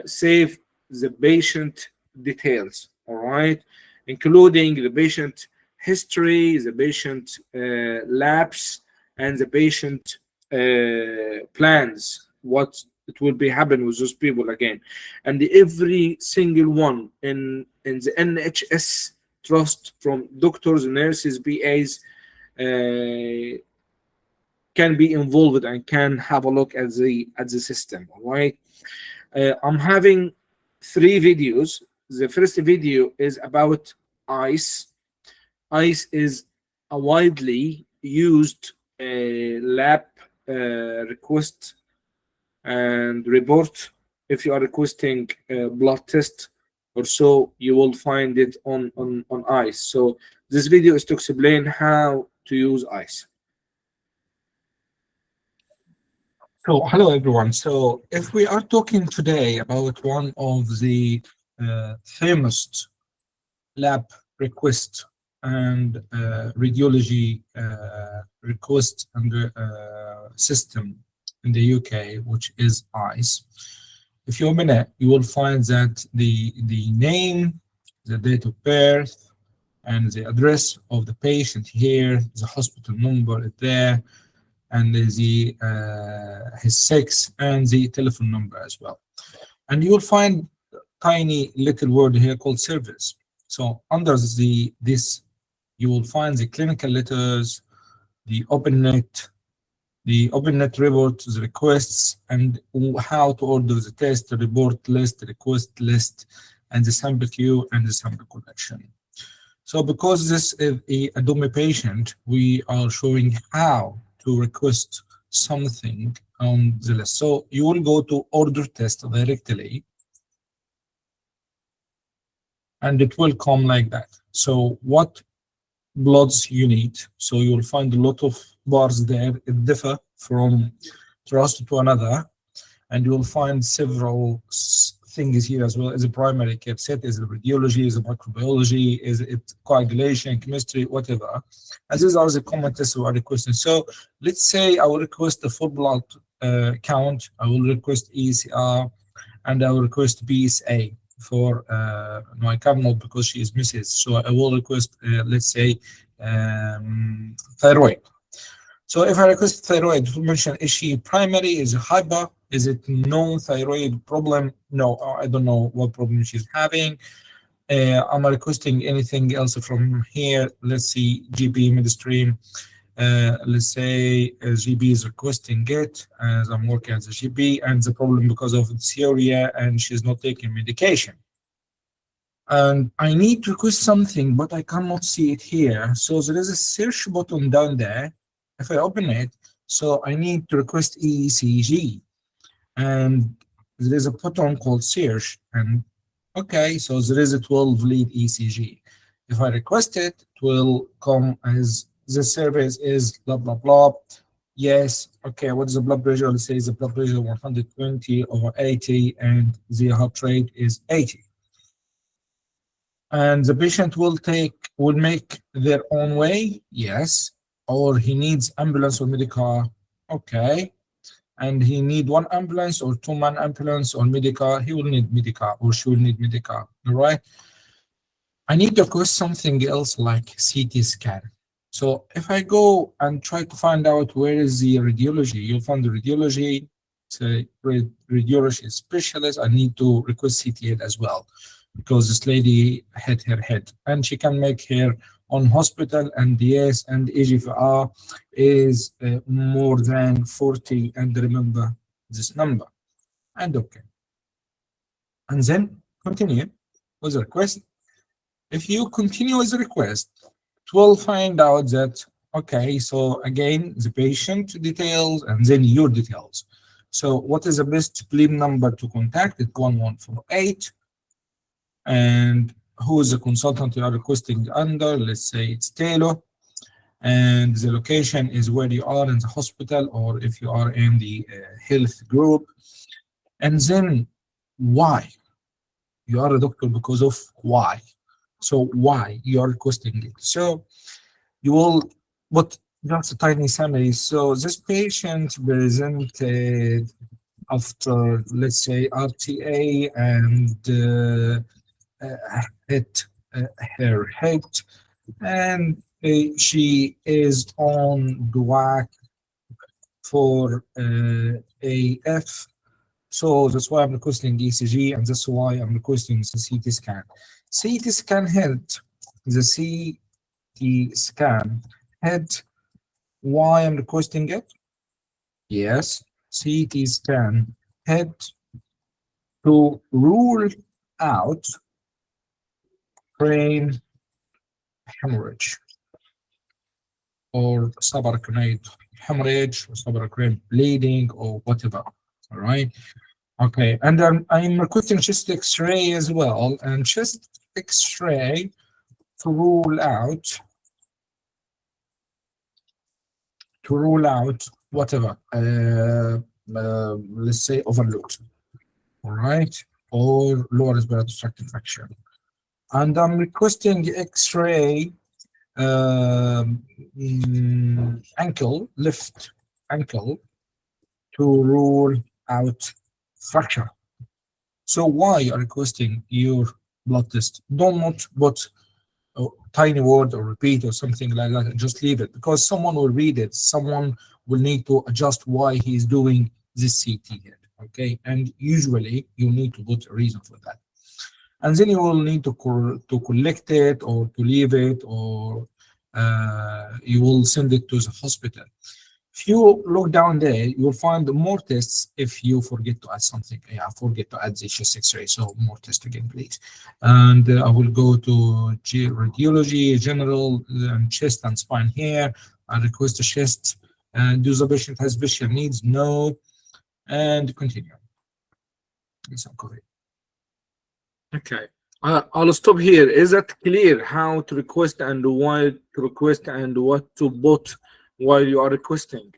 save the patient details, all right, including the patient history, the patient labs, and the patient plans, what it will be happen with those people again. And every single one in the NHS trust, from doctors, nurses, PAs, can be involved and can have a look at the system. All right, I'm having 3 videos. The first video is about ICE. ICE is a widely used lab request and report. If you are requesting a blood test or so, you will find it on ICE. So this video is to explain how to use ICE. So hello everyone. So if we are talking today about one of the famous lab request and radiology request and system in the UK, which is ICE. If you open it, you will find that the name, the date of birth, and the address of the patient here, the hospital number is there, and the his sex and the telephone number as well. And you will find tiny little word here called service. So under this, you will find the clinical letters, the OpenNet report, the requests, and how to order the test, the report list, the request list, and the sample queue and the sample collection. So because this is a DOMI patient, we are showing how to request something on the list. So you will go to order test directly, and it will come like that. So what bloods you need? So you will find a lot of bars there. It differ from trust to another, and you will find several things here as well. Is a primary care set, is it radiology, is it microbiology, is it coagulation, chemistry, whatever. And these are the common tests we are requesting. So let's say I will request a full blood count, I will request ECR, and I will request BSA for no, I cannot because she is Mrs. So I will request let's say thyroid. So if I request thyroid, to mention, is she primary, is it hyper, is it non-thyroid problem? No, I don't know what problem she's having. I'm requesting anything else from here. Let's see, GB midstream. Let's say GB is requesting it as I'm working as a GB, and the problem because of dysuria and she's not taking medication. And I need to request something, but I cannot see it here. So there is a search button down there. If I open it, so I need to request ECG, and there is a button called search, and okay, so there is a 12 lead ECG. If I request it, it will come as the service is blah blah blah. Yes, okay, what is the blood pressure? Let's say the blood pressure 120/80, and the heart rate is 80. And the patient will make their own way, yes, or he needs ambulance or medical, okay, and he need 1 ambulance or 2-man ambulance or medical, he will need medical or she will need medical, all right. I need to request something else like CT scan. So if I go and try to find out where is the radiology, you'll find the radiology, say radiology specialist. I need to request CT as well, because this lady hit her head, and she can make her on hospital, and yes, and EGFR is more than 40, and remember this number, and okay. And then continue with the request. If you continue with the request, it will find out that, okay, so again, the patient details and then your details. So what is the best claim number to contact? It's 1148. And who is the consultant you are requesting under? Let's say it's Taylor. And the location is where you are in the hospital, or if you are in the health group. And then why? You are a doctor because of why. So why you are requesting it? So you will, but that's a tiny summary. So this patient presented after, let's say, RTA and hit her head, and she is on DUAC for AF. So that's why I'm requesting ECG, and that's why I'm requesting the CT scan. CT scan head, the CT scan head, why I'm requesting it? Yes, CT scan head to rule out brain hemorrhage or subarachnoid hemorrhage or subarachnoid bleeding or whatever. All right. Okay, and I'm requesting chest X-ray as well, and chest X-ray to rule out whatever, let's say overload, all right, or lower respiratory tract infection. And I'm requesting X-ray ankle, left ankle, to rule out fracture. So why are you requesting your blood test? Don't put a tiny word or repeat or something like that, and just leave it, because someone will read it. Someone will need to adjust why he's doing this CT here. Okay, and usually you need to put a reason for that, and then you will need to collect it or to leave it, or you will send it to the hospital. If you look down there, you'll find more tests if you forget to add something. Yeah, I forget to add the chest X-ray, so more tests again, please. And I will go to radiology, general, chest and spine here. I request the chest. And do the patient has special needs? No. And continue. Yes, I'm correct. Okay. I'll stop here. Is that clear how to request and why to request and what to put while you are requesting?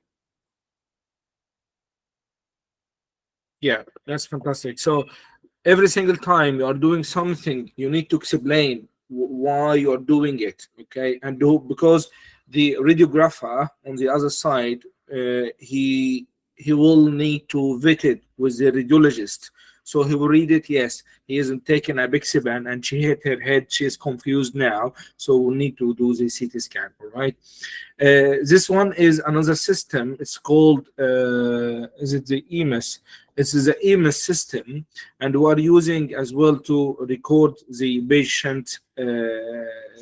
Yeah, that's fantastic. So every single time you are doing something, you need to explain why you are doing it, okay? And because the radiographer on the other side, he will need to vet it with the radiologist. So he will read it. Yes, he isn't taking a Bixaban and she hit her head. She is confused now. So we'll need to do the CT scan. All right. This one is another system. It's called, is it the EMS? This is the EMS system. And we're using as well to record the patient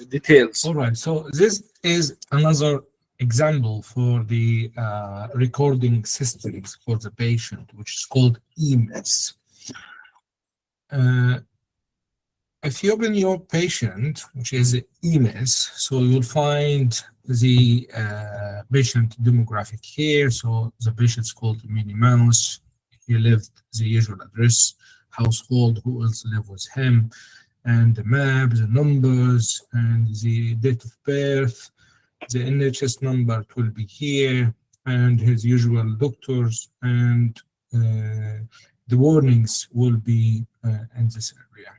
details. All right. So this is another example for the recording systems for the patient, which is called EMS. If you open your patient, which is EMS, so you'll find the patient demographic here. So the patient is called Minnie Mouse. He lived the usual address, household, who else live with him, and the map, the numbers, and the date of birth. The NHS number will be here, and his usual doctors, and the warnings will be in this area.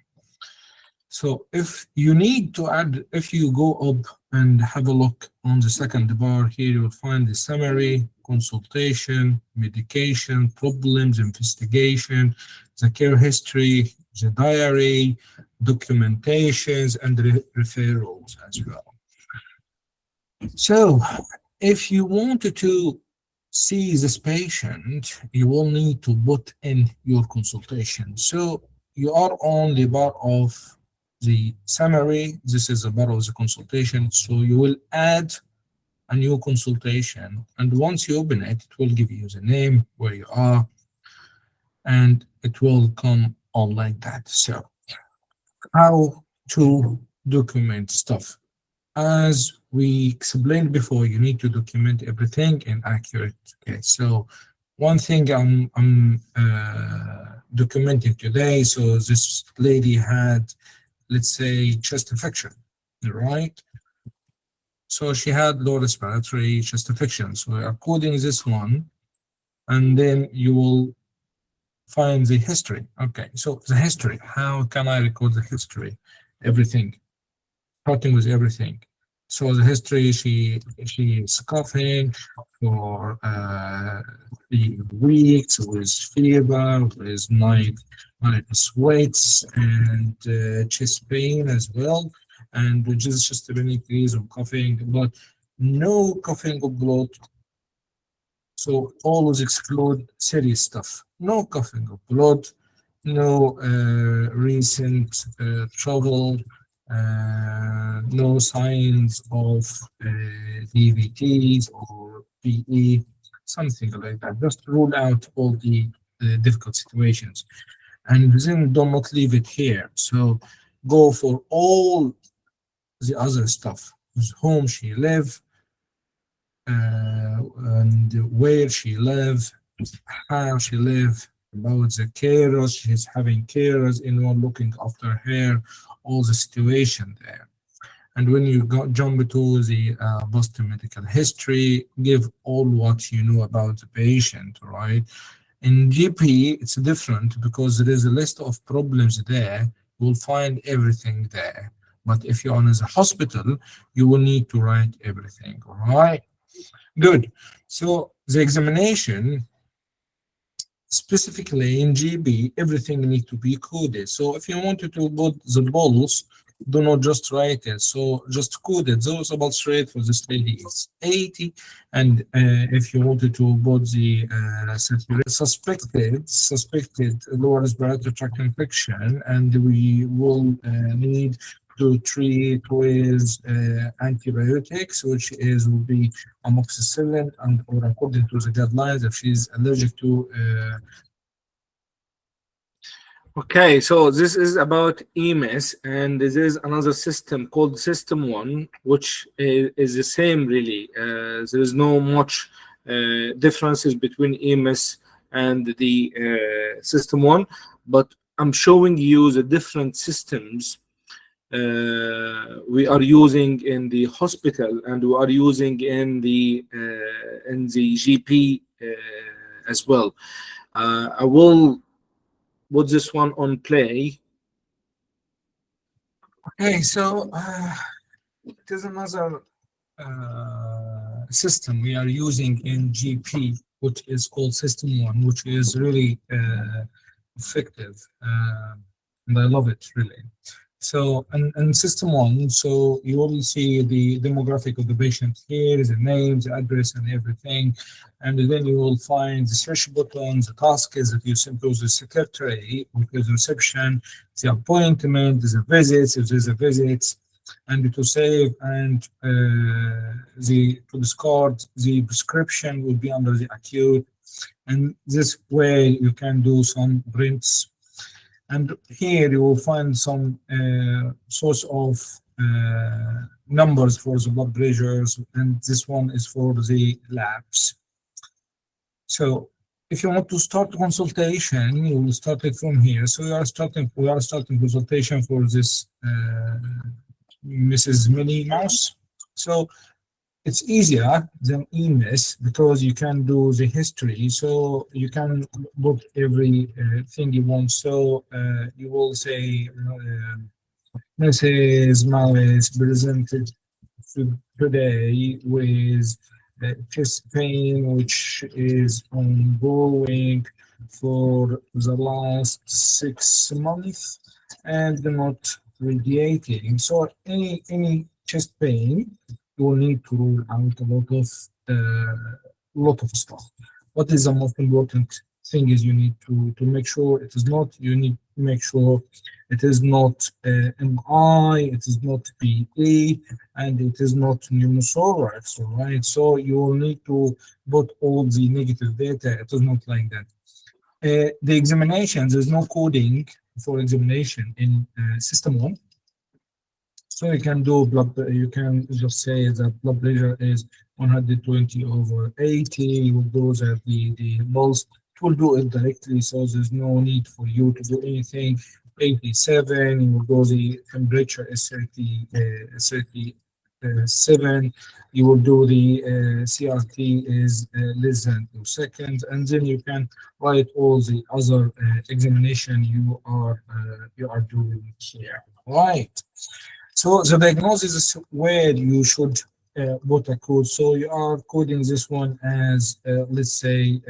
So if you need to add, if you go up and have a look on the second bar here, you will find the summary, consultation, medication, problems, investigation, the care history, the diary, documentations, and referrals as well. So if you wanted to see this patient, you will need to put in your consultation. So you are only part of the summary. This is a part of the consultation. So you will add a new consultation, and once you open it, it will give you the name, where you are, and it will come on like that. So how to document stuff? As we explained before, you need to document everything in accurate. Okay, so one thing I'm documenting today. So this lady had, let's say, chest infection, right? So she had lower respiratory chest infection. So we are coding this one, and then you will find the history. Okay, so the history. How can I record the history? Everything, starting with everything. So the history, she is coughing for 3 weeks with fever, with night sweats and chest pain as well, and just an increase of coughing, but no coughing of blood. So always exclude serious stuff. No coughing of blood, no recent travel, no signs of DVTs or PE, something like that. Just rule out all the difficult situations. And then do not leave it here. So go for all the other stuff, with whom she live, and where she live, how she live, about the carers, she's having carers, anyone looking after her, all the situation there. And when you jump to the post-medical history, give all what you know about the patient, right? In GP, it's different because there is a list of problems there. You'll find everything there. But if you're in the hospital, you will need to write everything, all right? Good. So the examination, specifically in GB, everything needs to be coded. So if you wanted to put the pulse, do not just write it. So just code it. So it's about straight for this lady is 80. And if you wanted to put the suspected lower respiratory tract infection, and we will need to treat with antibiotics, which will be amoxicillin, and or according to the guidelines, if she's allergic to. Okay, so this is about EMS, and this is another system called System 1, which is the same really. There is no much differences between EMS and the System 1, but I'm showing you the different systems we are using in the hospital, and we are using in the GP as well. I will put this one on play. Okay, so it is another system we are using in GP, which is called System 1, which is really effective, and I love it really. So, and System 1, so you will see the demographic of the patient here, the name, the address, and everything. And then you will find the search button, the task is that you send to the secretary, which is reception, the appointment, the visits, if there's a visit, and to save, and to discard the prescription will be under the acute. And this way you can do some prints. And here you will find some source of numbers for the blood pressures, and this one is for the labs. So if you want to start consultation, you will start it from here. So we are starting consultation for this Mrs. Minnie Mouse. So it's easier than EMS because you can do the history, so you can book every thing you want. So you will say Mrs. Mouse presented today with chest pain, which is ongoing for the last 6 months and not radiating. So any chest pain, you will need to rule out a lot of stuff. What is the most important thing is you need to make sure it is not, you need to make sure it is not MI, it is not PA, and it is not pneumothorax, right? So you will need to put all the negative data. It is not like that. The examination, there's no coding for examination in system 1. So you can do you can just say that blood pressure is 120/80. You will do that the pulse. It will do it directly, so there's no need for you to do anything. 87, you will go, the temperature is 37. You will do the CRT is less than 2 seconds, and then you can write all the other examination you are doing here, right? So the diagnosis is where you should put a code. So you are coding this one as let's say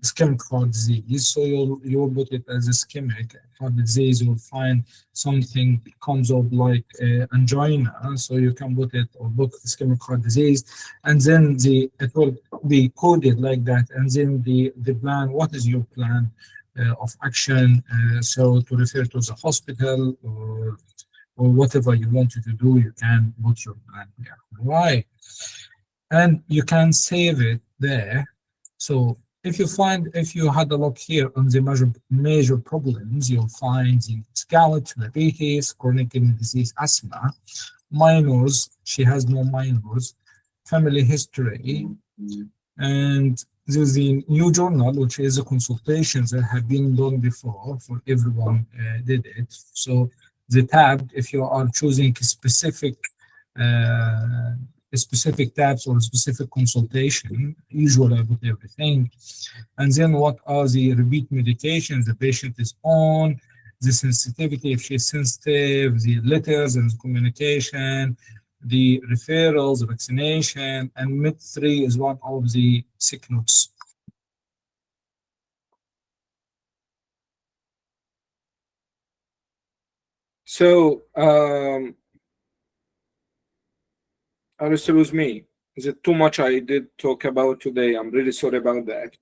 ischemic heart disease. So you'll put it as ischemic heart disease. You'll find something comes up like angina. So you can put it or put ischemic heart disease, and then it will be coded like that. And then the plan. What is your plan of action? So to refer to the hospital or whatever you wanted to do, you can put your plan here, right? And you can save it there. So if you had a look here on the major problems, you'll find the gout, diabetes, chronic kidney disease, asthma, minors. She has no minors, family history, and there's the new journal, which is a consultations that have been done before for everyone did it. So the tab, if you are choosing specific tabs or specific consultation, usually I put everything. And then what are the repeat medications the patient is on, the sensitivity, if she's sensitive, the letters and the communication, the referrals, vaccination, and mid-3 is one of the sick notes. So, are you still with me? Is it too much I did talk about today? I'm really sorry about that.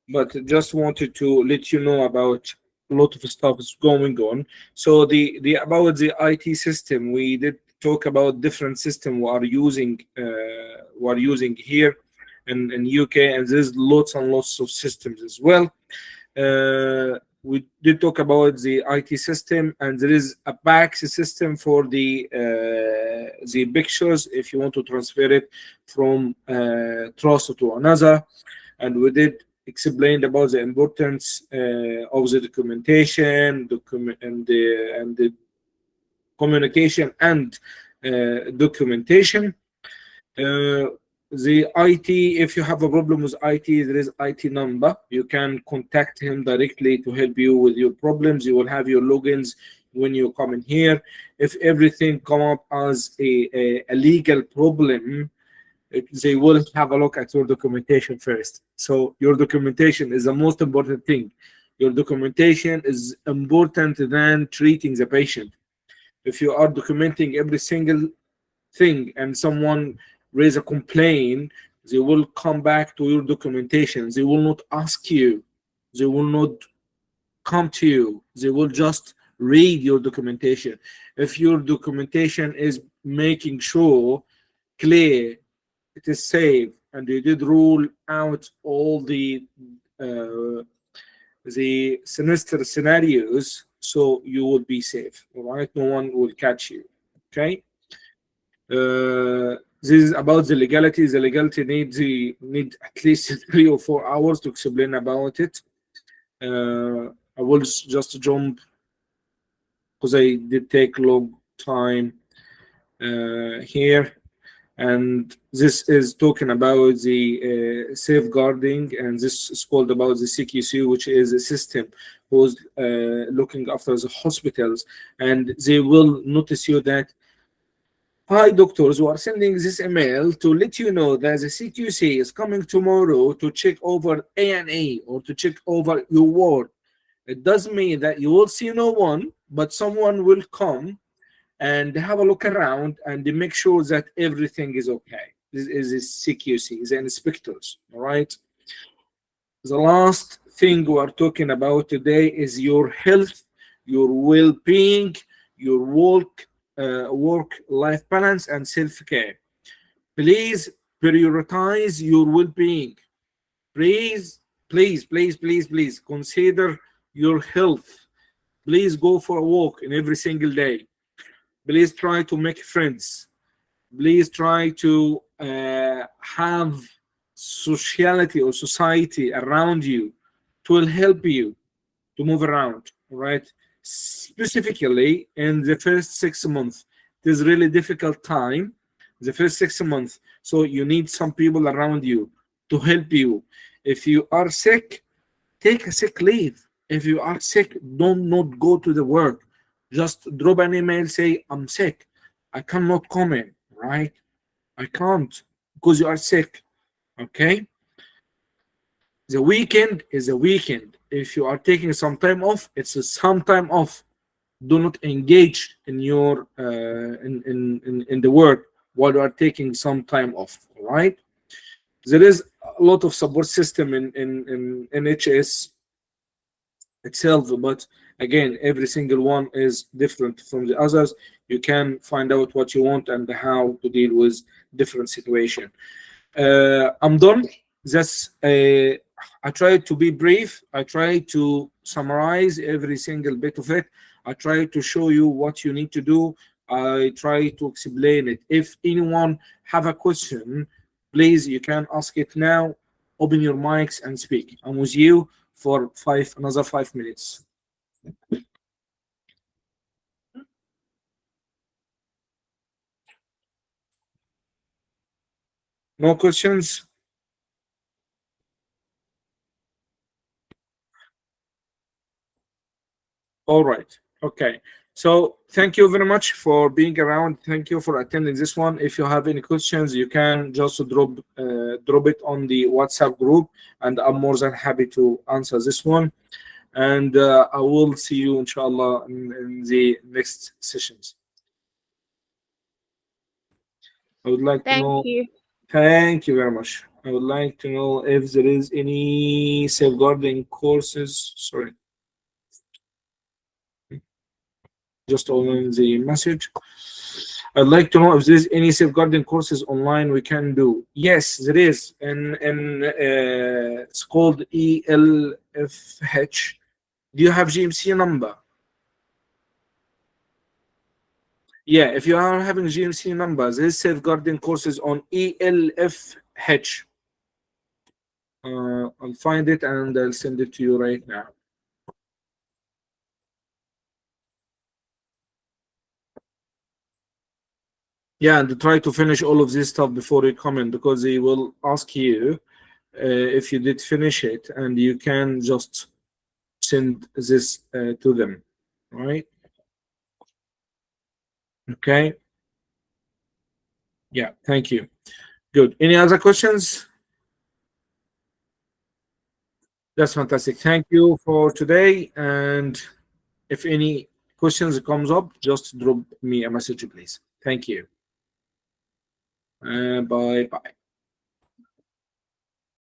But just wanted to let you know about a lot of stuff is going on. So about the IT system, we did talk about different system we are using here in UK, and there's lots and lots of systems as well. We did talk about the IT system, and there is a PACS system for the pictures if you want to transfer it from trust to another. And we did explain about the importance of the documentation, and the communication and documentation. The IT, if you have a problem with IT, there is IT number. You can contact him directly to help you with your problems. You will have your logins when you come in here. If everything come up as a legal problem, they will have a look at your documentation first. So your documentation is the most important thing. Your documentation is important than treating the patient. If you are documenting every single thing and someone raise a complaint, they will come back to your documentation. They will not ask you. They will not come to you. They will just read your documentation. If your documentation is making sure clear, it is safe, and you did rule out all the sinister scenarios, so you will be safe. All right, no one will catch you. Okay. This is about the legality. The legality need at least 3 or 4 hours to explain about it. I will just jump because I did take long time here. And this is talking about the safeguarding, and this is called about the CQC, which is a system who's looking after the hospitals, and they will notice you that Hi, doctors. We are sending this email to let you know that the CQC is coming tomorrow to check over ANA or to check over your ward. It doesn't mean that you will see no one, but someone will come and have a look around and they make sure that everything is okay. This is the CQC, the inspectors. All right. The last thing we are talking about today is your health, your well-being, your work-life balance, and self-care. Please prioritize your well-being. Please, please, please, please, please consider your health. Please go for a walk in every single day. Please try to make friends. Please try to have sociality or society around you to will help you to move around, right? Specifically in the first 6 months, it is really difficult time, the first 6 months. So you need some people around you to help you. If you are sick, take a sick leave. If you are sick, don't not go to the work. Just drop an email, say, I'm sick. I cannot come in, right? I can't because you are sick. Okay? The weekend is a weekend. If you are taking some time off, it's a some time off. Do not engage in your in the work while you are taking some time off. All right? There is a lot of support system in NHS itself, but again, every single one is different from the others. You can find out what you want and how to deal with different situation. I'm done. That's I try to be brief. I try to summarize every single bit of it. I try to show you what you need to do. I try to explain it. If anyone have a question, please, you can ask it now. Open your mics and speak. I'm with you for another 5 minutes. No questions? All right. Okay. So thank you very much for being around. Thank you for attending this one. If you have any questions, you can just drop it on the WhatsApp group, and I'm more than happy to answer this one. And I will see you, inshallah, in the next sessions. I would like to know. Thank you. Thank you very much. I would like to know if there is any safeguarding courses. Sorry. Just on the message. I'd like to know if there's any safeguarding courses online we can do. Yes, there is. And it's called ELFH. Do you have GMC number? Yeah, if you are having GMC numbers, there's safeguarding courses on ELFH. I'll find it and I'll send it to you right now. Yeah, and try to finish all of this stuff before you come in, because they will ask you if you did finish it, and you can just send this to them, right? Okay. Yeah, thank you. Good. Any other questions? That's fantastic. Thank you for today. And if any questions comes up, just drop me a message, please. Thank you. Bye-bye.